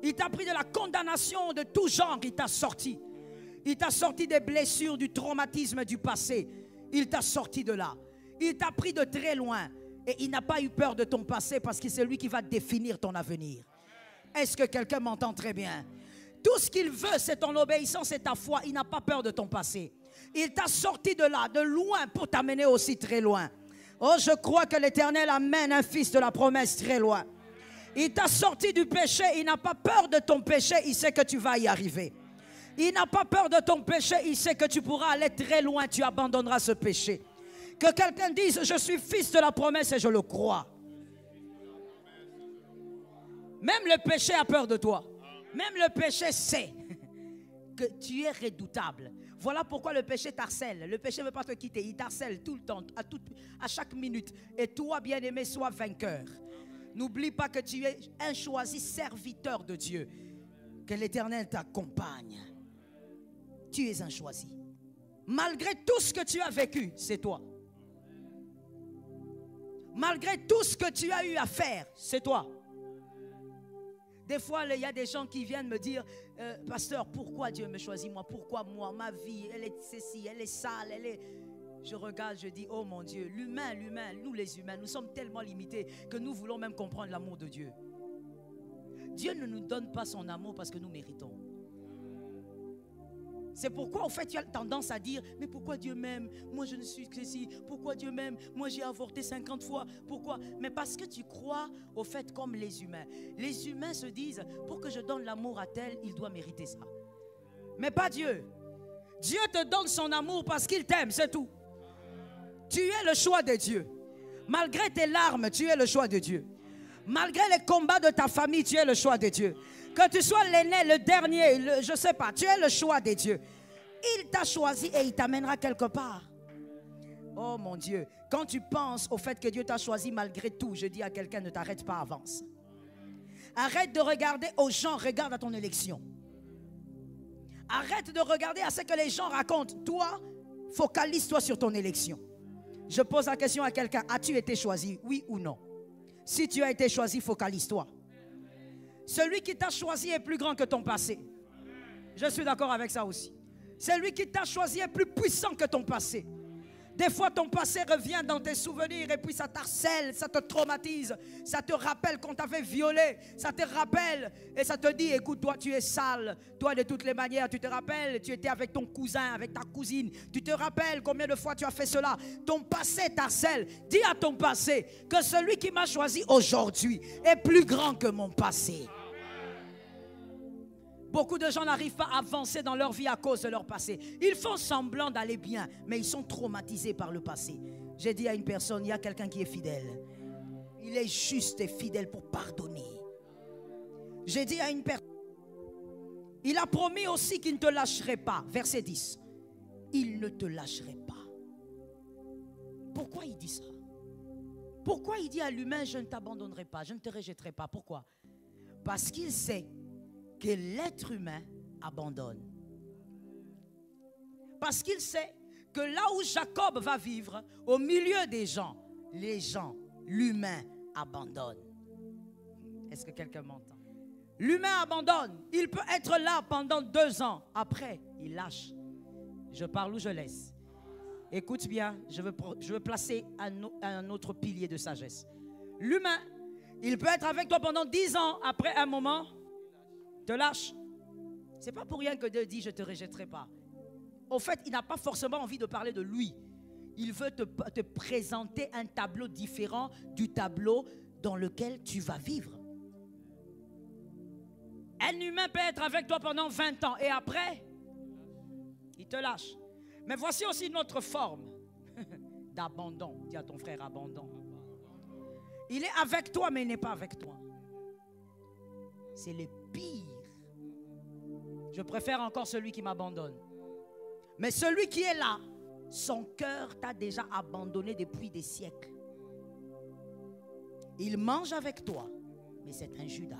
Il t'a pris de la condamnation de tout genre. Il t'a sorti. Il t'a sorti des blessures, du traumatisme du passé. Il t'a sorti de là. Il t'a pris de très loin. Et il n'a pas eu peur de ton passé parce que c'est lui qui va définir ton avenir. Est-ce que quelqu'un m'entend très bien? Tout ce qu'il veut, c'est ton obéissance et ta foi. Il n'a pas peur de ton passé. Il t'a sorti de là, de loin, pour t'amener aussi très loin. Oh, je crois que l'Éternel amène un fils de la promesse très loin. Il t'a sorti du péché. Il n'a pas peur de ton péché. Il sait que tu vas y arriver. Il n'a pas peur de ton péché. Il sait que tu pourras aller très loin. Tu abandonneras ce péché. Que quelqu'un dise, je suis fils de la promesse et je le crois. Même le péché a peur de toi. Même le péché sait que tu es redoutable. Voilà pourquoi le péché t'harcèle. Le péché ne veut pas te quitter. Il t'harcèle tout le temps, à chaque minute. Et toi, bien-aimé, sois vainqueur. N'oublie pas que tu es un choisi serviteur de Dieu. Que l'Éternel t'accompagne. Tu es un choisi. Malgré tout ce que tu as vécu, c'est toi. Malgré tout ce que tu as eu à faire, c'est toi. Des fois, il y a des gens qui viennent me dire, pasteur, pourquoi Dieu me choisit moi? Pourquoi moi? Ma vie, elle est ceci, elle est sale, elle est... Je regarde, je dis, oh mon Dieu, l'humain, nous les humains, nous sommes tellement limités que nous voulons même comprendre l'amour de Dieu. Dieu ne nous donne pas son amour parce que nous méritons. C'est pourquoi, en fait, tu as tendance à dire, mais pourquoi Dieu m'aime? Moi, je ne suis que ceci. Pourquoi Dieu m'aime? Moi, j'ai avorté 50 fois. Pourquoi? Mais parce que tu crois au fait comme les humains. Les humains se disent, pour que je donne l'amour à tel, il doit mériter ça. Mais pas Dieu. Dieu te donne son amour parce qu'il t'aime, c'est tout. Tu es le choix de Dieu. Malgré tes larmes, tu es le choix de Dieu. Malgré les combats de ta famille, tu es le choix de Dieu. Que tu sois l'aîné, le dernier, je ne sais pas, tu es le choix de Dieu. Il t'a choisi et il t'amènera quelque part. Oh mon Dieu, quand tu penses au fait que Dieu t'a choisi malgré tout, je dis à quelqu'un, ne t'arrête pas, avance. Arrête de regarder aux gens, regarde à ton élection. Arrête de regarder à ce que les gens racontent. Toi, focalise-toi sur ton élection. Je pose la question à quelqu'un, as-tu été choisi, oui ou non? Si tu as été choisi, focalise-toi. Celui qui t'a choisi est plus grand que ton passé. Je suis d'accord avec ça aussi. Celui qui t'a choisi est plus puissant que ton passé. Des fois, ton passé revient dans tes souvenirs et puis ça t'harcèle, ça te traumatise, ça te rappelle qu'on t'avait violé, ça te rappelle et ça te dit, écoute, toi tu es sale, toi de toutes les manières, tu te rappelles, tu étais avec ton cousin, avec ta cousine, tu te rappelles combien de fois tu as fait cela, ton passé t'harcèle. Dis à ton passé que celui qui m'a choisi aujourd'hui est plus grand que mon passé. Beaucoup de gens n'arrivent pas à avancer dans leur vie à cause de leur passé. Ils font semblant d'aller bien, mais ils sont traumatisés par le passé. J'ai dit à une personne, il y a quelqu'un qui est fidèle. Il est juste et fidèle pour pardonner. J'ai dit à une personne, il a promis aussi qu'il ne te lâcherait pas. Verset 10. Il ne te lâcherait pas. Pourquoi il dit ça? Pourquoi il dit à l'humain, je ne t'abandonnerai pas, je ne te rejetterai pas? Pourquoi? Parce qu'il sait que l'être humain abandonne. Parce qu'il sait que là où Jacob va vivre, au milieu des gens, les gens, l'humain abandonne. Est-ce que quelqu'un m'entend? L'humain abandonne. Il peut être là pendant 2 ans. Après, il lâche. Je parle ou je laisse? Écoute bien, je veux placer un autre pilier de sagesse. L'humain, il peut être avec toi pendant 10 ans. Après un moment, te lâche. C'est pas pour rien que Dieu dit je te rejetterai pas. Au fait, il n'a pas forcément envie de parler de lui. Il veut te présenter un tableau différent du tableau dans lequel tu vas vivre. Un humain peut être avec toi pendant 20 ans et après, il te lâche. Mais voici aussi une autre forme d'abandon. Dis à ton frère abandon. Il est avec toi mais il n'est pas avec toi. C'est le pire. Je préfère encore celui qui m'abandonne. Mais celui qui est là, son cœur t'a déjà abandonné depuis des siècles. Il mange avec toi, mais c'est un Judas.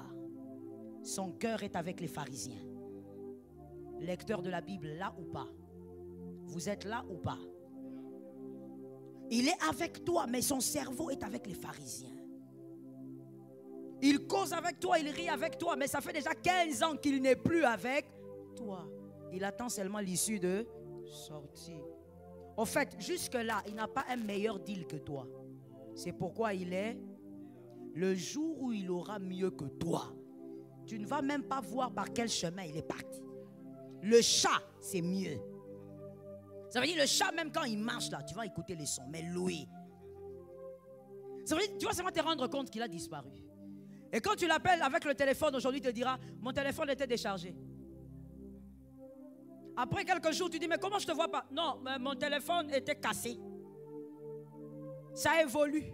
Son cœur est avec les pharisiens. Lecteur de la Bible, là ou pas? Vous êtes là ou pas? Il est avec toi, mais son cerveau est avec les pharisiens. Il cause avec toi, il rit avec toi, mais ça fait déjà 15 ans qu'il n'est plus avec toi. Il attend seulement l'issue de sortie. Au fait, jusque-là, il n'a pas un meilleur deal que toi. C'est pourquoi il est le jour où il aura mieux que toi. Tu ne vas même pas voir par quel chemin il est parti. Le chat, c'est mieux. Ça veut dire le chat, même quand il marche là, tu vas écouter les sons, mais louer. Ça veut dire, tu vas seulement te rendre compte qu'il a disparu. Et quand tu l'appelles avec le téléphone aujourd'hui, il te dira, mon téléphone était déchargé. Après quelques jours, tu dis, mais comment je ne te vois pas? Non, mais mon téléphone était cassé. Ça évolue.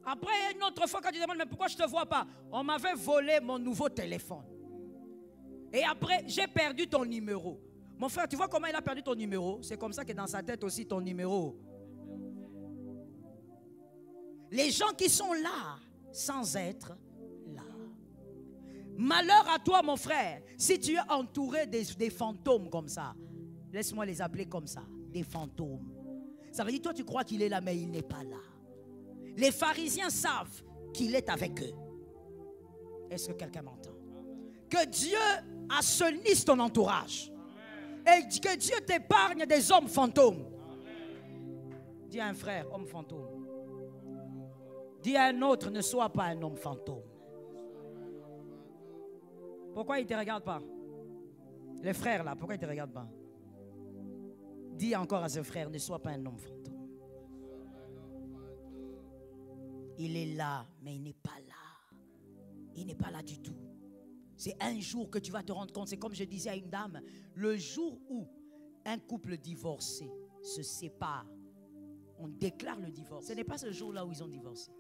Après, une autre fois, quand tu demandes, mais pourquoi je ne te vois pas? On m'avait volé mon nouveau téléphone. Et après, j'ai perdu ton numéro. Mon frère, tu vois comment il a perdu ton numéro? C'est comme ça que dans sa tête aussi, ton numéro. Les gens qui sont là, sans être là. Malheur à toi, mon frère, si tu es entouré des fantômes comme ça. Laisse-moi les appeler comme ça, des fantômes. Ça veut dire, toi, tu crois qu'il est là, mais il n'est pas là. Les pharisiens savent qu'il est avec eux. Est-ce que quelqu'un m'entend? Que Dieu assainisse ton entourage. Et que Dieu t'épargne des hommes fantômes. Dis à un frère, homme fantôme. Dis à un autre, ne sois pas un homme fantôme. Pourquoi il ne te regarde pas? Les frères là, pourquoi ils ne te regardent pas? Dis encore à ce frère, ne sois pas un homme fantôme. Il est là, mais il n'est pas là. Il n'est pas là du tout. C'est un jour que tu vas te rendre compte. C'est comme je disais à une dame, le jour où un couple divorcé se sépare, on déclare le divorce. Ce n'est pas ce jour-là où ils ont divorcé.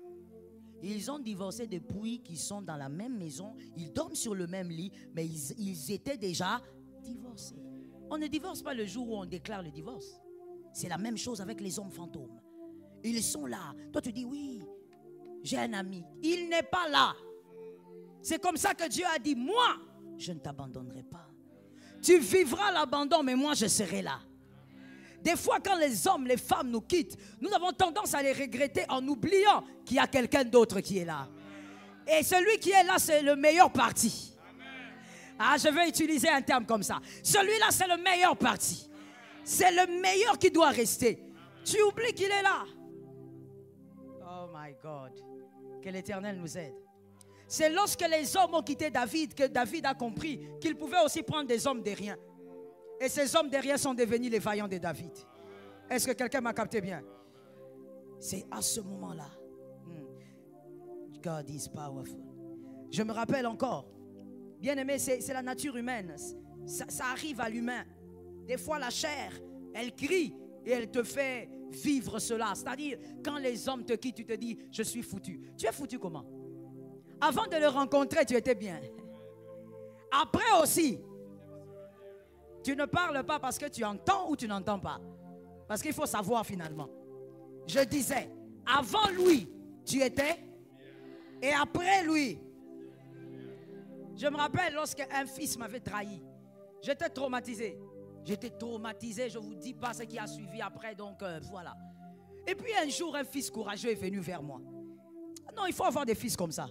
Ils ont divorcé depuis qu'ils sont dans la même maison, ils dorment sur le même lit, mais ils étaient déjà divorcés. On ne divorce pas le jour où on déclare le divorce. C'est la même chose avec les hommes fantômes. Ils sont là. Toi tu dis oui, j'ai un ami. Il n'est pas là. C'est comme ça que Dieu a dit, moi, je ne t'abandonnerai pas. Tu vivras l'abandon, mais moi, je serai là. Des fois, quand les hommes, les femmes nous quittent, nous avons tendance à les regretter en oubliant qu'il y a quelqu'un d'autre qui est là. Et celui qui est là, c'est le meilleur parti. Ah, je vais utiliser un terme comme ça. Celui-là, c'est le meilleur parti. C'est le meilleur qui doit rester. Tu oublies qu'il est là. Oh my God. Que l'Éternel nous aide. C'est lorsque les hommes ont quitté David que David a compris qu'il pouvait aussi prendre des hommes de rien. Et ces hommes de rien sont devenus les vaillants de David. Est-ce que quelqu'un m'a capté bien? C'est à ce moment-là. God is powerful. Je me rappelle encore. Bien aimé, c'est la nature humaine. Ça arrive à l'humain. Des fois, la chair, elle crie et elle te fait vivre cela. C'est-à-dire, quand les hommes te quittent, tu te dis, je suis foutu. Tu es foutu comment? Avant de le rencontrer, tu étais bien. Après aussi, tu ne parles pas parce que tu entends ou tu n'entends pas. Parce qu'il faut savoir finalement. Je disais, avant lui, tu étais, et après lui. Je me rappelle lorsqu'un fils m'avait trahi. J'étais traumatisé. J'étais traumatisé, je ne vous dis pas ce qui a suivi après, donc voilà. Et puis un jour, un fils courageux est venu vers moi. Non, il faut avoir des fils comme ça.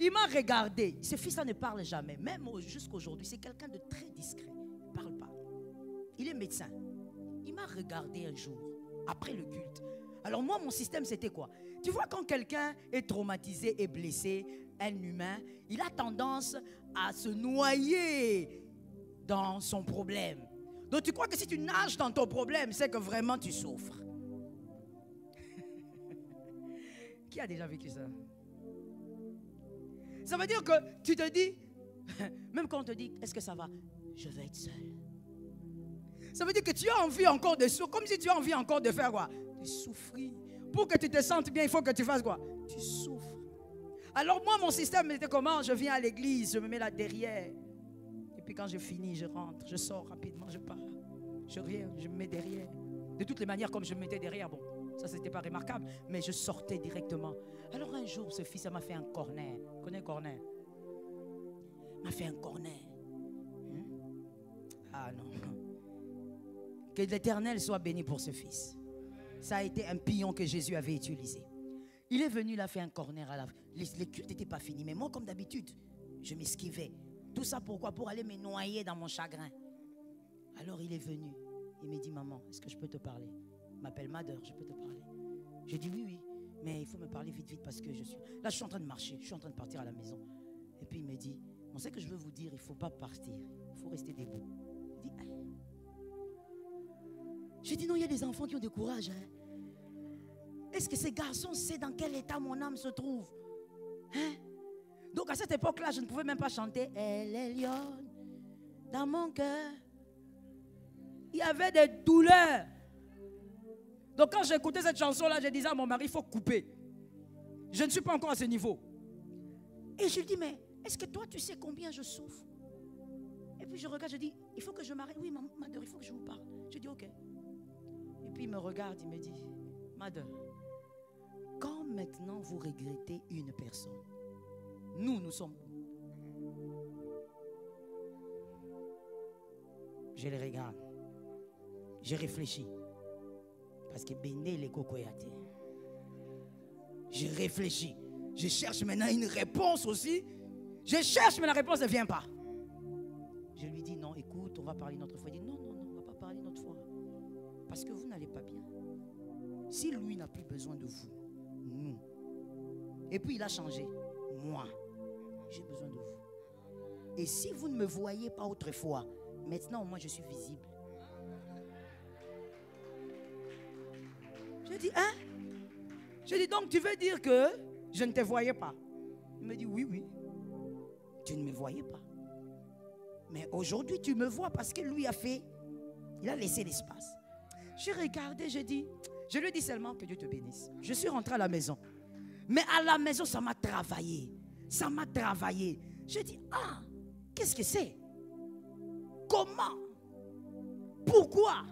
Il m'a regardé. Ce fils-là ne parle jamais. Même jusqu'aujourd'hui, c'est quelqu'un de très discret. Il ne parle pas. Il est médecin. Il m'a regardé un jour, après le culte. Alors moi, mon système, c'était quoi? Tu vois, quand quelqu'un est traumatisé et blessé, un humain, il a tendance à se noyer dans son problème. Donc tu crois que si tu nages dans ton problème, c'est que vraiment tu souffres. Qui a déjà vécu ça? Ça veut dire que tu te dis, même quand on te dit, est-ce que ça va? Je vais être seul. Ça veut dire que tu as envie encore de souffrir, comme si tu as envie encore de faire quoi? De souffrir. Pour que tu te sentes bien, il faut que tu fasses quoi? Tu souffres. Alors moi, mon système était comment? Je viens à l'église, je me mets là derrière. Et puis quand je finis, je rentre, je sors rapidement, je pars. Je reviens, je me mets derrière. De toutes les manières, comme je me mettais derrière, bon, ça c'était pas remarquable, mais je sortais directement. Alors un jour, ce fils, ça m'a fait un corner. Tu connais un corner? Il m'a fait un corner. Ah non. Que l'Éternel soit béni pour ce fils. Ça a été un pion que Jésus avait utilisé. Il est venu, il a fait un corner à la... Les cultes n'étaient pas finis. Mais moi, comme d'habitude, je m'esquivais. Tout ça pourquoi? Pour aller me noyer dans mon chagrin. Alors il est venu. Il me dit, maman, est-ce que je peux te parler? Il m'appelle Mother, je peux te parler? Je dis oui, oui. Mais il faut me parler vite, vite parce que je suis... Là, je suis en train de marcher. Je suis en train de partir à la maison. Et puis il me dit, on sait que je veux vous dire, il ne faut pas partir. Il faut rester debout. Il dit, ah. J'ai dit non, il y a des enfants qui ont du courage. Hein? Est-ce que ces garçons savent dans quel état mon âme se trouve? Hein? Donc à cette époque-là, je ne pouvais même pas chanter. Elle est lionne dans mon cœur. Il y avait des douleurs. Donc quand j'écoutais cette chanson-là, je disais à mon mari, il faut couper. Je ne suis pas encore à ce niveau. Et je lui dis, mais est-ce que toi, tu sais combien je souffre? Et puis je regarde, je dis, il faut que je m'arrête. Oui, madame, il faut que je vous parle. Je dis, ok. Et puis il me regarde, il me dit, madame, quand maintenant vous regrettez une personne, nous sommes... Je les regarde. Je réfléchis. Parce que Béné les cocoyate. Je réfléchis. Je cherche maintenant une réponse aussi. Je cherche, mais la réponse ne vient pas. Je lui dis, non, écoute, on va parler une autre fois. Il dit, non, non, non, on ne va pas parler une autre fois. Parce que vous n'allez pas bien. Si lui n'a plus besoin de vous, nous. Et puis il a changé. Moi, j'ai besoin de vous. Et si vous ne me voyez pas autrefois, maintenant, moi, je suis visible. Je dis, hein? Je dis, donc tu veux dire que je ne te voyais pas? Il me dit, oui, oui. Tu ne me voyais pas. Mais aujourd'hui, tu me vois parce que lui a fait, il a laissé l'espace. Je regardais, je lui ai dit seulement que Dieu te bénisse. Je suis rentré à la maison. Mais à la maison, ça m'a travaillé. Ça m'a travaillé. Je dis, ah, qu'est-ce que c'est? Comment? Pourquoi?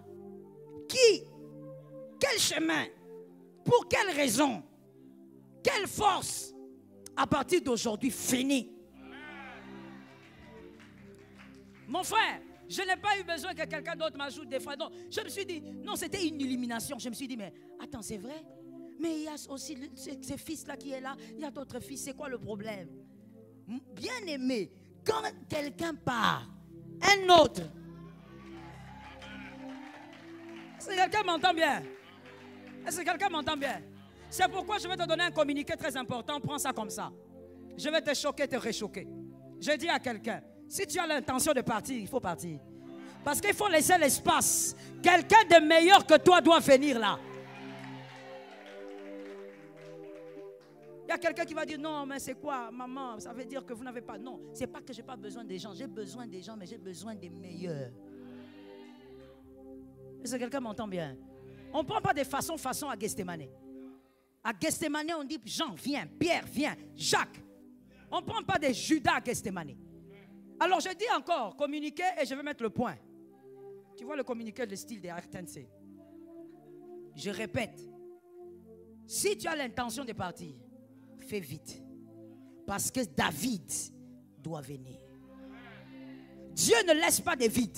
Qui? Quel chemin? Pour quelle raison? Quelle force? À partir d'aujourd'hui, fini. Mon frère, je n'ai pas eu besoin que quelqu'un d'autre m'ajoute des fois. Non, je me suis dit, non, c'était une illumination. Je me suis dit, mais attends, c'est vrai? Mais il y a aussi ce fils-là qui est là. Il y a d'autres fils. C'est quoi le problème? Bien aimé, quand quelqu'un part, un autre. Si quelqu'un m'entend bien. Est-ce que quelqu'un m'entend bien? C'est pourquoi je vais te donner un communiqué très important. Prends ça comme ça. Je vais te choquer, te réchoquer. Je dis à quelqu'un, si tu as l'intention de partir, il faut partir. Parce qu'il faut laisser l'espace. Quelqu'un de meilleur que toi doit venir là. Il y a quelqu'un qui va dire, non, mais c'est quoi, maman? Ça veut dire que vous n'avez pas. Non, c'est pas que j'ai pas besoin des gens. J'ai besoin des gens, mais j'ai besoin des meilleurs. Est-ce que quelqu'un m'entend bien? On ne prend pas de façon à Gethsemane. À Gethsemane, on dit, Jean, viens, Pierre, viens, Jacques. On ne prend pas des Judas à Gethsemane. Alors je dis encore, communiquer, et je vais mettre le point. Tu vois le communiqué, le style des RTNC. Je répète, si tu as l'intention de partir, fais vite. Parce que David doit venir. Dieu ne laisse pas de vide.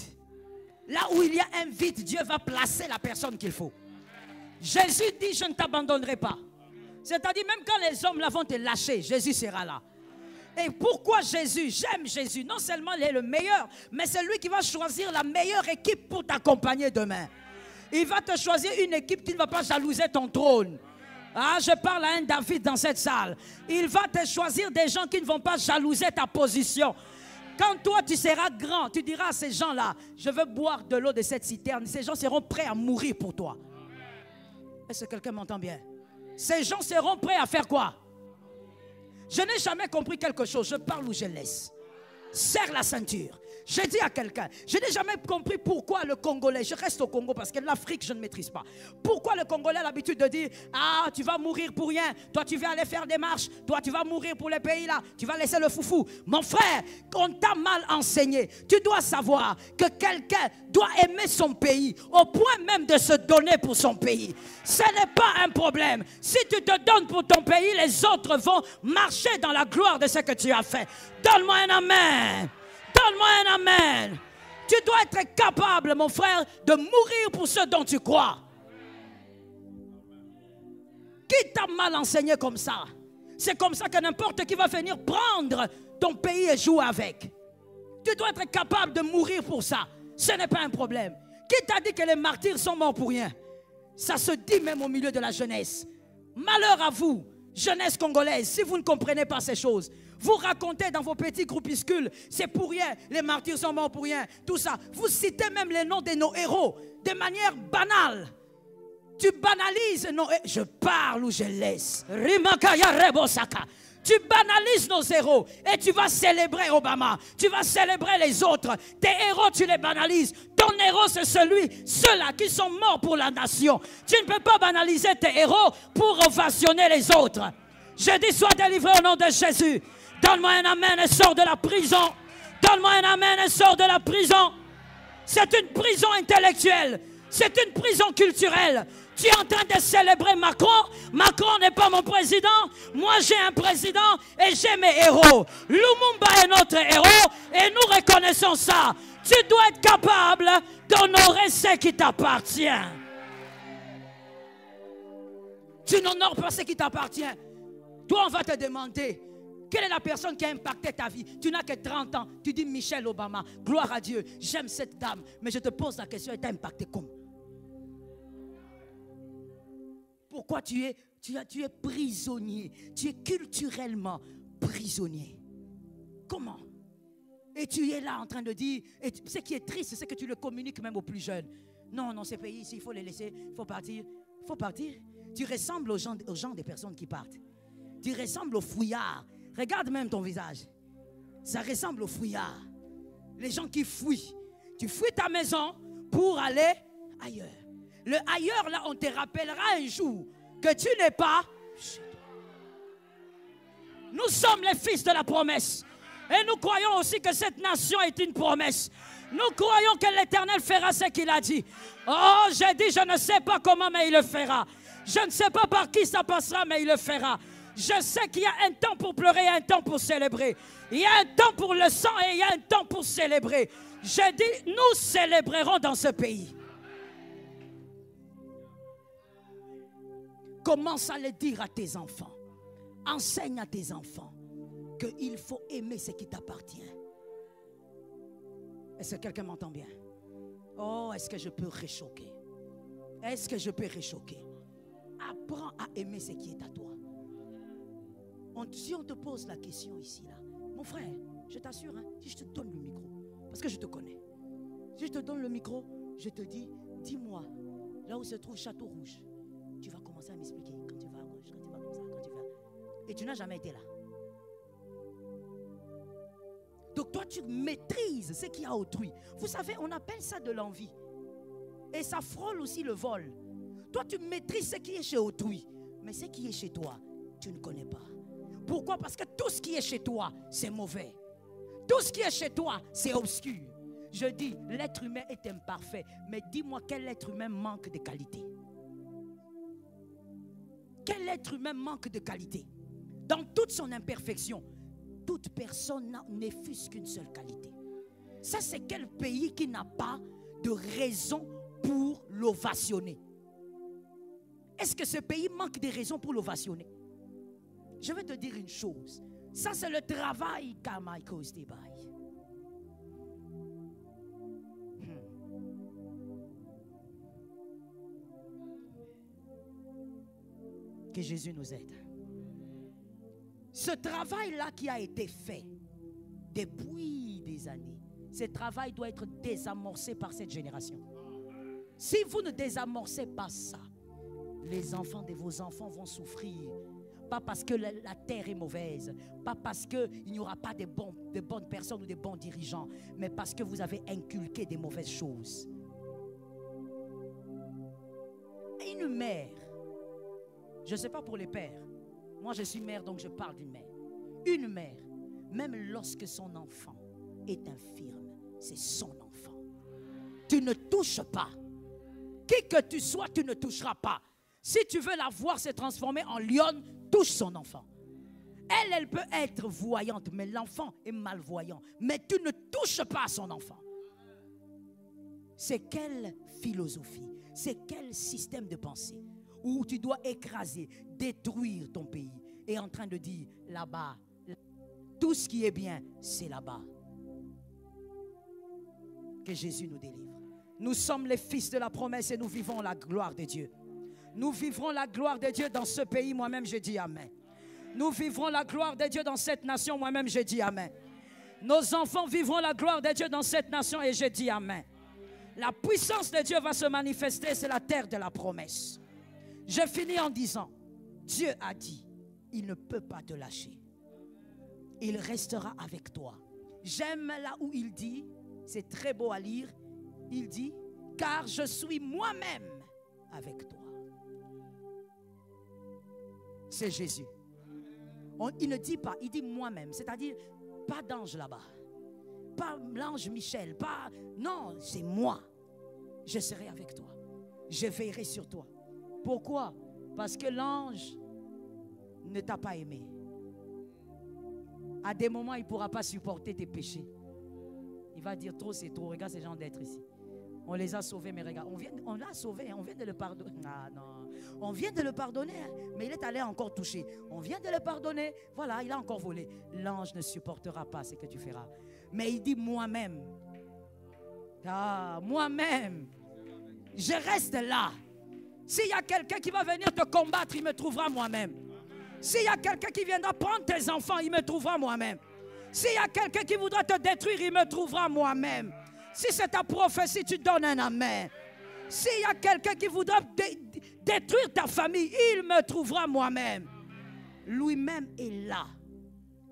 Là où il y a un vide, Dieu va placer la personne qu'il faut. Jésus dit, je ne t'abandonnerai pas. C'est-à-dire, même quand les hommes là vont te lâcher, Jésus sera là. Et pourquoi Jésus? J'aime Jésus. Non seulement il est le meilleur, mais c'est lui qui va choisir la meilleure équipe pour t'accompagner demain. Il va te choisir une équipe qui ne va pas jalouser ton trône. Ah, je parle à un David dans cette salle. Il va te choisir des gens qui ne vont pas jalouser ta position. Quand toi tu seras grand, tu diras à ces gens-là, je veux boire de l'eau de cette citerne. Ces gens seront prêts à mourir pour toi. Est-ce que quelqu'un m'entend bien? Ces gens seront prêts à faire quoi? Je n'ai jamais compris quelque chose. Je parle ou je laisse. Serre la ceinture. Je dis à quelqu'un, je n'ai jamais compris pourquoi le Congolais, je reste au Congo parce que l'Afrique je ne maîtrise pas. Pourquoi le Congolais a l'habitude de dire, ah tu vas mourir pour rien, toi tu vas aller faire des marches, toi tu vas mourir pour les pays là, tu vas laisser le foufou. Mon frère, on t'a mal enseigné. Tu dois savoir que quelqu'un doit aimer son pays au point même de se donner pour son pays. Ce n'est pas un problème. Si tu te donnes pour ton pays, les autres vont marcher dans la gloire de ce que tu as fait. Donne-moi un amen. Donne-moi un amen. Tu dois être capable, mon frère, de mourir pour ce dont tu crois. Qui t'a mal enseigné comme ça? C'est comme ça que n'importe qui va venir prendre ton pays et jouer avec. Tu dois être capable de mourir pour ça. Ce n'est pas un problème. Qui t'a dit que les martyrs sont morts pour rien? Ça se dit même au milieu de la jeunesse. Malheur à vous, jeunesse congolaise, si vous ne comprenez pas ces choses. Vous racontez dans vos petits groupuscules, c'est pour rien, les martyrs sont morts pour rien, tout ça. Vous citez même les noms de nos héros de manière banale. Tu banalises nos héros. Je parle ou je laisse. Tu banalises nos héros et tu vas célébrer Obama. Tu vas célébrer les autres. Tes héros, tu les banalises. Ton héros, c'est ceux-là qui sont morts pour la nation. Tu ne peux pas banaliser tes héros pour ovationner les autres. Je dis, sois délivré au nom de Jésus. Donne-moi un amen et sors de la prison. Donne-moi un amen et sors de la prison. C'est une prison intellectuelle. C'est une prison culturelle. Tu es en train de célébrer Macron. Macron n'est pas mon président. Moi, j'ai un président et j'ai mes héros. Lumumba est notre héros et nous reconnaissons ça. Tu dois être capable d'honorer ce qui t'appartient. Tu n'honores pas ce qui t'appartient. Toi, on va te demander, quelle est la personne qui a impacté ta vie? Tu n'as que 30 ans. Tu dis Michelle Obama. Gloire à Dieu. J'aime cette dame. Mais je te pose la question, elle t'a impacté comment? Pourquoi tu es prisonnier? Tu es culturellement prisonnier. Comment? Et tu es là en train de dire, et ce qui est triste, c'est que tu le communiques même aux plus jeunes. Non, non, ces pays ici, il faut les laisser, il faut partir. Il faut partir. Tu ressembles aux gens des personnes qui partent. Tu ressembles aux fouillards. Regarde même ton visage. Ça ressemble aux fouillards. Les gens qui fuient. Tu fuis ta maison pour aller ailleurs. Le ailleurs, là, on te rappellera un jour que tu n'es pas chez toi. Nous sommes les fils de la promesse. Et nous croyons aussi que cette nation est une promesse. Nous croyons que l'Éternel fera ce qu'il a dit. Oh, j'ai dit, je ne sais pas comment, mais il le fera. Je ne sais pas par qui ça passera, mais il le fera. Je sais qu'il y a un temps pour pleurer et un temps pour célébrer. Il y a un temps pour le sang et il y a un temps pour célébrer. J'ai dit, nous célébrerons dans ce pays. Commence à le dire à tes enfants. Enseigne à tes enfants qu'il faut aimer ce qui t'appartient. Est-ce que quelqu'un m'entend bien? Oh, est-ce que je peux réchoquer? Est-ce que je peux réchoquer? Apprends à aimer ce qui est à toi. Si on te pose la question ici, là, mon frère, je t'assure, hein, si je te donne le micro, parce que je te connais, si je te donne le micro, je te dis, dis-moi, là où se trouve Château Rouge, tu vas commencer à m'expliquer quand tu vas à gauche, quand tu vas comme ça, quand tu vas. Et tu n'as jamais été là. Donc toi, tu maîtrises ce qu'il y a autrui. Vous savez, on appelle ça de l'envie. Et ça frôle aussi le vol. Toi, tu maîtrises ce qui est chez autrui. Mais ce qui est chez toi, tu ne connais pas. Pourquoi? Parce que tout ce qui est chez toi, c'est mauvais. Tout ce qui est chez toi, c'est obscur. Je dis, l'être humain est imparfait. Mais dis-moi, quel être humain manque de qualité? Quel être humain manque de qualité? Dans toute son imperfection, toute personne n'est fût-ce qu'une seule qualité. Ça, c'est quel pays qui n'a pas de raison pour l'ovationner? Est-ce que ce pays manque de raisons pour l'ovationner? Je vais te dire une chose. Ça, c'est le travail qu'a Michael Stebai. Que Jésus nous aide. Ce travail-là qui a été fait depuis des années, ce travail doit être désamorcé par cette génération. Si vous ne désamorcez pas ça, les enfants de vos enfants vont souffrir. Pas parce que la terre est mauvaise, pas parce qu'il n'y aura pas de bonnes personnes ou de bons dirigeants, mais parce que vous avez inculqué des mauvaises choses. Une mère, je ne sais pas pour les pères, moi je suis mère donc je parle d'une mère. Une mère, même lorsque son enfant est infirme, c'est son enfant. Tu ne touches pas. Qui que tu sois, tu ne toucheras pas. Si tu veux la voir se transformer en lionne, touche son enfant. Elle peut être voyante, mais l'enfant est malvoyant. Mais tu ne touches pas à son enfant. C'est quelle philosophie, c'est quel système de pensée où tu dois écraser, détruire ton pays et en train de dire là-bas, tout ce qui est bien, c'est là-bas. Que Jésus nous délivre. Nous sommes les fils de la promesse et nous vivons la gloire de Dieu. Nous vivrons la gloire de Dieu dans ce pays, moi-même je dis Amen. Nous vivrons la gloire de Dieu dans cette nation, moi-même je dis Amen. Nos enfants vivront la gloire de Dieu dans cette nation et je dis Amen. La puissance de Dieu va se manifester, c'est la terre de la promesse. Je finis en disant, Dieu a dit, il ne peut pas te lâcher. Il restera avec toi. J'aime là où il dit, c'est très beau à lire, il dit, car je suis moi-même avec toi. C'est Jésus. Il ne dit pas, il dit moi-même, c'est-à-dire pas d'ange là-bas, pas l'ange Michel, pas, non, c'est moi. Je serai avec toi, je veillerai sur toi. Pourquoi? Parce que l'ange ne t'a pas aimé. À des moments, il ne pourra pas supporter tes péchés. Il va dire trop, c'est trop. Regarde ces gens d'être ici. On les a sauvés, mais regarde, on l'a sauvé, on vient de le pardonner. Ah non, on vient de le pardonner, mais il est allé encore toucher. On vient de le pardonner, voilà, il a encore volé. L'ange ne supportera pas ce que tu feras. Mais il dit moi-même. Ah, moi-même, je reste là. S'il y a quelqu'un qui va venir te combattre, il me trouvera moi-même. S'il y a quelqu'un qui viendra prendre tes enfants, il me trouvera moi-même. S'il y a quelqu'un qui voudra te détruire, il me trouvera moi-même. Si c'est ta prophétie, tu donnes un amen. S'il y a quelqu'un qui voudra détruire ta famille, il me trouvera moi-même. Lui-même est là.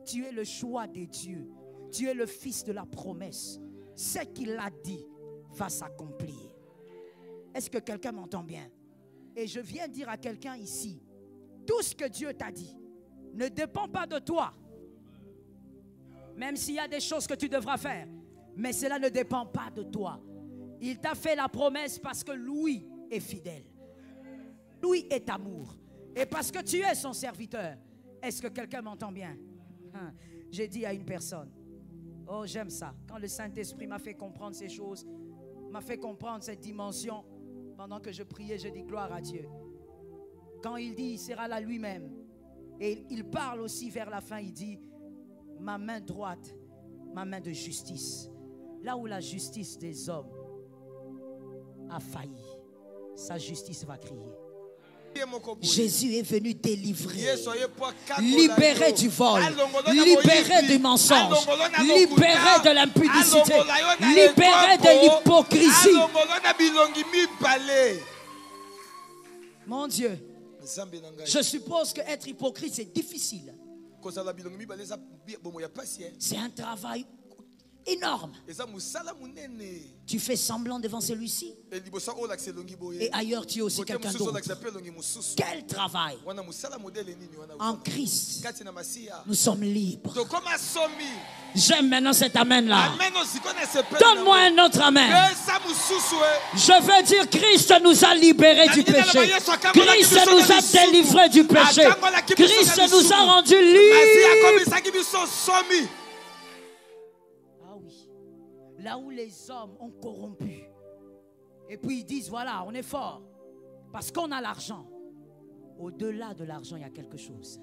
Tu es le choix de Dieu. Tu es le fils de la promesse. Ce qu'il a dit va s'accomplir. Est-ce que quelqu'un m'entend bien? Et je viens dire à quelqu'un ici, tout ce que Dieu t'a dit ne dépend pas de toi. Même s'il y a des choses que tu devras faire. Mais cela ne dépend pas de toi. Il t'a fait la promesse parce que lui est fidèle. Lui est amour. Et parce que tu es son serviteur. Est-ce que quelqu'un m'entend bien? J'ai dit à une personne, oh j'aime ça. Quand le Saint-Esprit m'a fait comprendre ces choses, m'a fait comprendre cette dimension, pendant que je priais, je dis gloire à Dieu. Quand il dit, il sera là lui-même. Et il parle aussi vers la fin, il dit, ma main droite, ma main de justice. Là où la justice des hommes a failli, sa justice va crier. Jésus est venu délivrer, libérer du vol, libérer du mensonge, libérer de l'impudicité, libérer de l'hypocrisie. Mon Dieu, je suppose que être hypocrite c'est difficile. C'est un travail énorme. Tu fais semblant devant celui-ci et ailleurs tu es aussi quelqu'un d'autre. Quel travail! En Christ, nous sommes libres. J'aime maintenant cet amen-là. Donne-moi un autre amen. Je veux dire, Christ nous a libérés du péché. Christ nous a délivrés du péché. Christ nous a rendus libres. Là où les hommes ont corrompu. Et puis ils disent, voilà, on est fort. Parce qu'on a l'argent. Au-delà de l'argent, il y a quelque chose.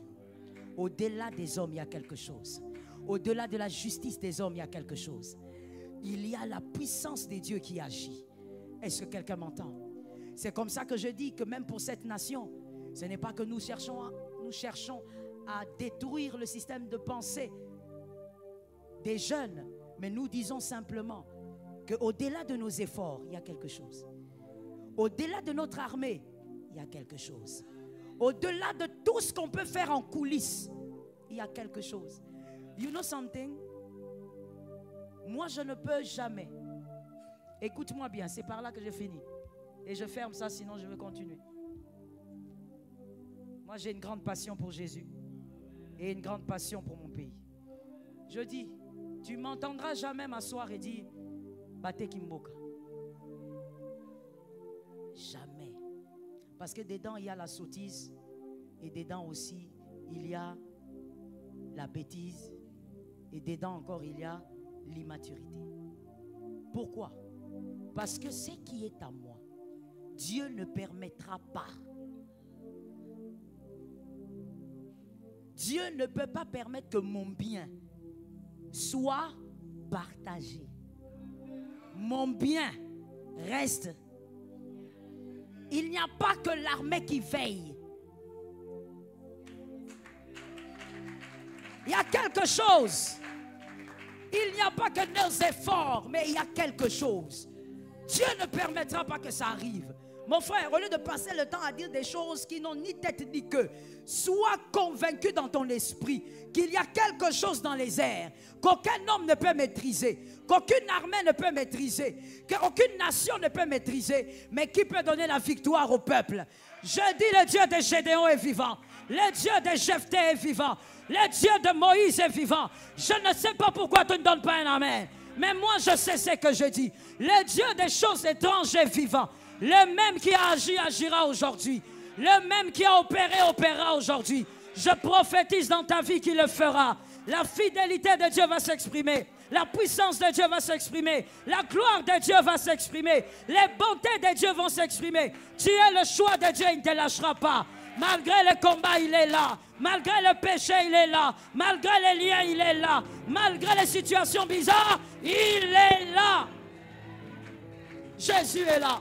Au-delà des hommes, il y a quelque chose. Au-delà de la justice des hommes, il y a quelque chose. Il y a la puissance des dieux qui agit. Est-ce que quelqu'un m'entend? C'est comme ça que je dis que même pour cette nation, ce n'est pas que nous cherchons à détruire le système de pensée des jeunes. Mais nous disons simplement qu'au-delà de nos efforts, il y a quelque chose. Au-delà de notre armée, il y a quelque chose. Au-delà de tout ce qu'on peut faire en coulisses, il y a quelque chose. You know something? Moi, je ne peux jamais. Écoute-moi bien, c'est par là que j'ai fini. Et je ferme ça, sinon je vais continuer. Moi, j'ai une grande passion pour Jésus. Et une grande passion pour mon pays. Je dis, tu m'entendras jamais m'asseoir et dire Bate Kimboka. Jamais. Parce que dedans il y a la sottise et dedans aussi il y a la bêtise et dedans encore il y a l'immaturité. Pourquoi? Parce que ce qui est à moi, Dieu ne permettra pas. Dieu ne peut pas permettre que mon bien soit partagé. Mon bien reste. Il n'y a pas que l'armée qui veille. Il y a quelque chose. Il n'y a pas que nos efforts, mais il y a quelque chose. Dieu ne permettra pas que ça arrive. Mon frère, au lieu de passer le temps à dire des choses qui n'ont ni tête ni queue, sois convaincu dans ton esprit qu'il y a quelque chose dans les airs qu'aucun homme ne peut maîtriser, qu'aucune armée ne peut maîtriser, qu'aucune nation ne peut maîtriser, mais qui peut donner la victoire au peuple. Je dis, le Dieu de Gédéon est vivant, le Dieu de Jephthé est vivant, le Dieu de Moïse est vivant. Je ne sais pas pourquoi tu ne donnes pas un amen, mais moi je sais ce que je dis. Le Dieu des choses étranges est vivant. Le même qui a agi, agira aujourd'hui. Le même qui a opéré, opérera aujourd'hui. Je prophétise dans ta vie qu'il le fera. La fidélité de Dieu va s'exprimer. La puissance de Dieu va s'exprimer. La gloire de Dieu va s'exprimer. Les bontés de Dieu vont s'exprimer. Tu es le choix de Dieu, il ne te lâchera pas. Malgré le combat, il est là. Malgré le péché, il est là. Malgré les liens, il est là. Malgré les situations bizarres, il est là. Jésus est là.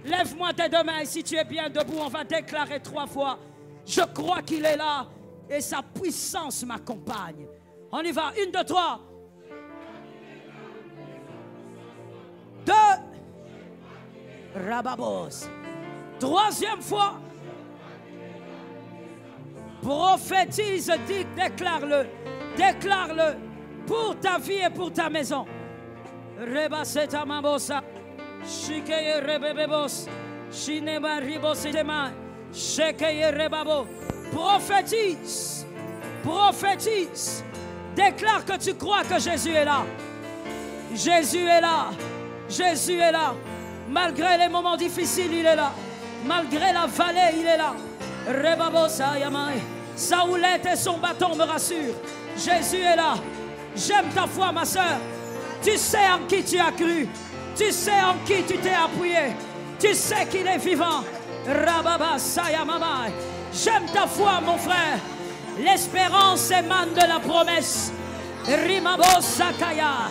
Lève-moi tes deux mains et si tu es bien debout, on va déclarer 3 fois. Je crois qu'il est là et sa puissance m'accompagne. On y va, 1, 2, 3. 2. Rababos. 3e fois. Prophétise, dis, déclare-le. Déclare-le pour ta vie et pour ta maison. Rebaseta mabosa. Shikeye rebebebos. Shineba ribositema. Shekeye rebabo. Prophétise. Prophétise. Déclare que tu crois que Jésus est là. Jésus est là. Jésus est là. Malgré les moments difficiles, il est là. Malgré la vallée, il est là. Rebabosa yamai. Sa houlette et son bâton me rassurent. Jésus est là. J'aime ta foi, ma soeur. Tu sais en qui tu as cru. Tu sais en qui tu t'es appuyé. Tu sais qu'il est vivant. Rababa sayamamai. J'aime ta foi, mon frère. L'espérance émane de la promesse. Rimabo sakaya.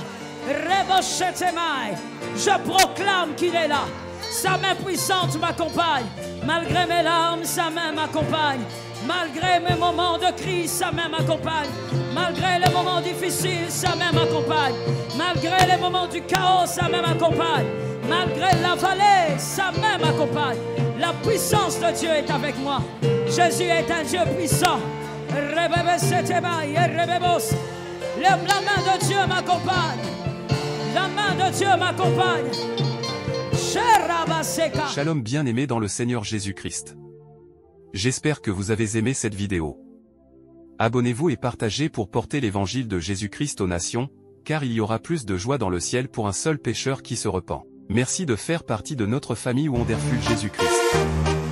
Reboshetemai. Je proclame qu'il est là. Sa main puissante m'accompagne. Malgré mes larmes, sa main m'accompagne. Malgré mes moments de crise, sa main m'accompagne. Malgré les moments difficiles, sa main m'accompagne. Malgré les moments du chaos, sa main m'accompagne. Malgré la vallée, sa main m'accompagne. La puissance de Dieu est avec moi. Jésus est un Dieu puissant. La main de Dieu m'accompagne. La main de Dieu m'accompagne. Shalom bien-aimés dans le Seigneur Jésus-Christ. J'espère que vous avez aimé cette vidéo. Abonnez-vous et partagez pour porter l'évangile de Jésus-Christ aux nations, car il y aura plus de joie dans le ciel pour un seul pécheur qui se repent. Merci de faire partie de notre famille Wonderful Jésus-Christ.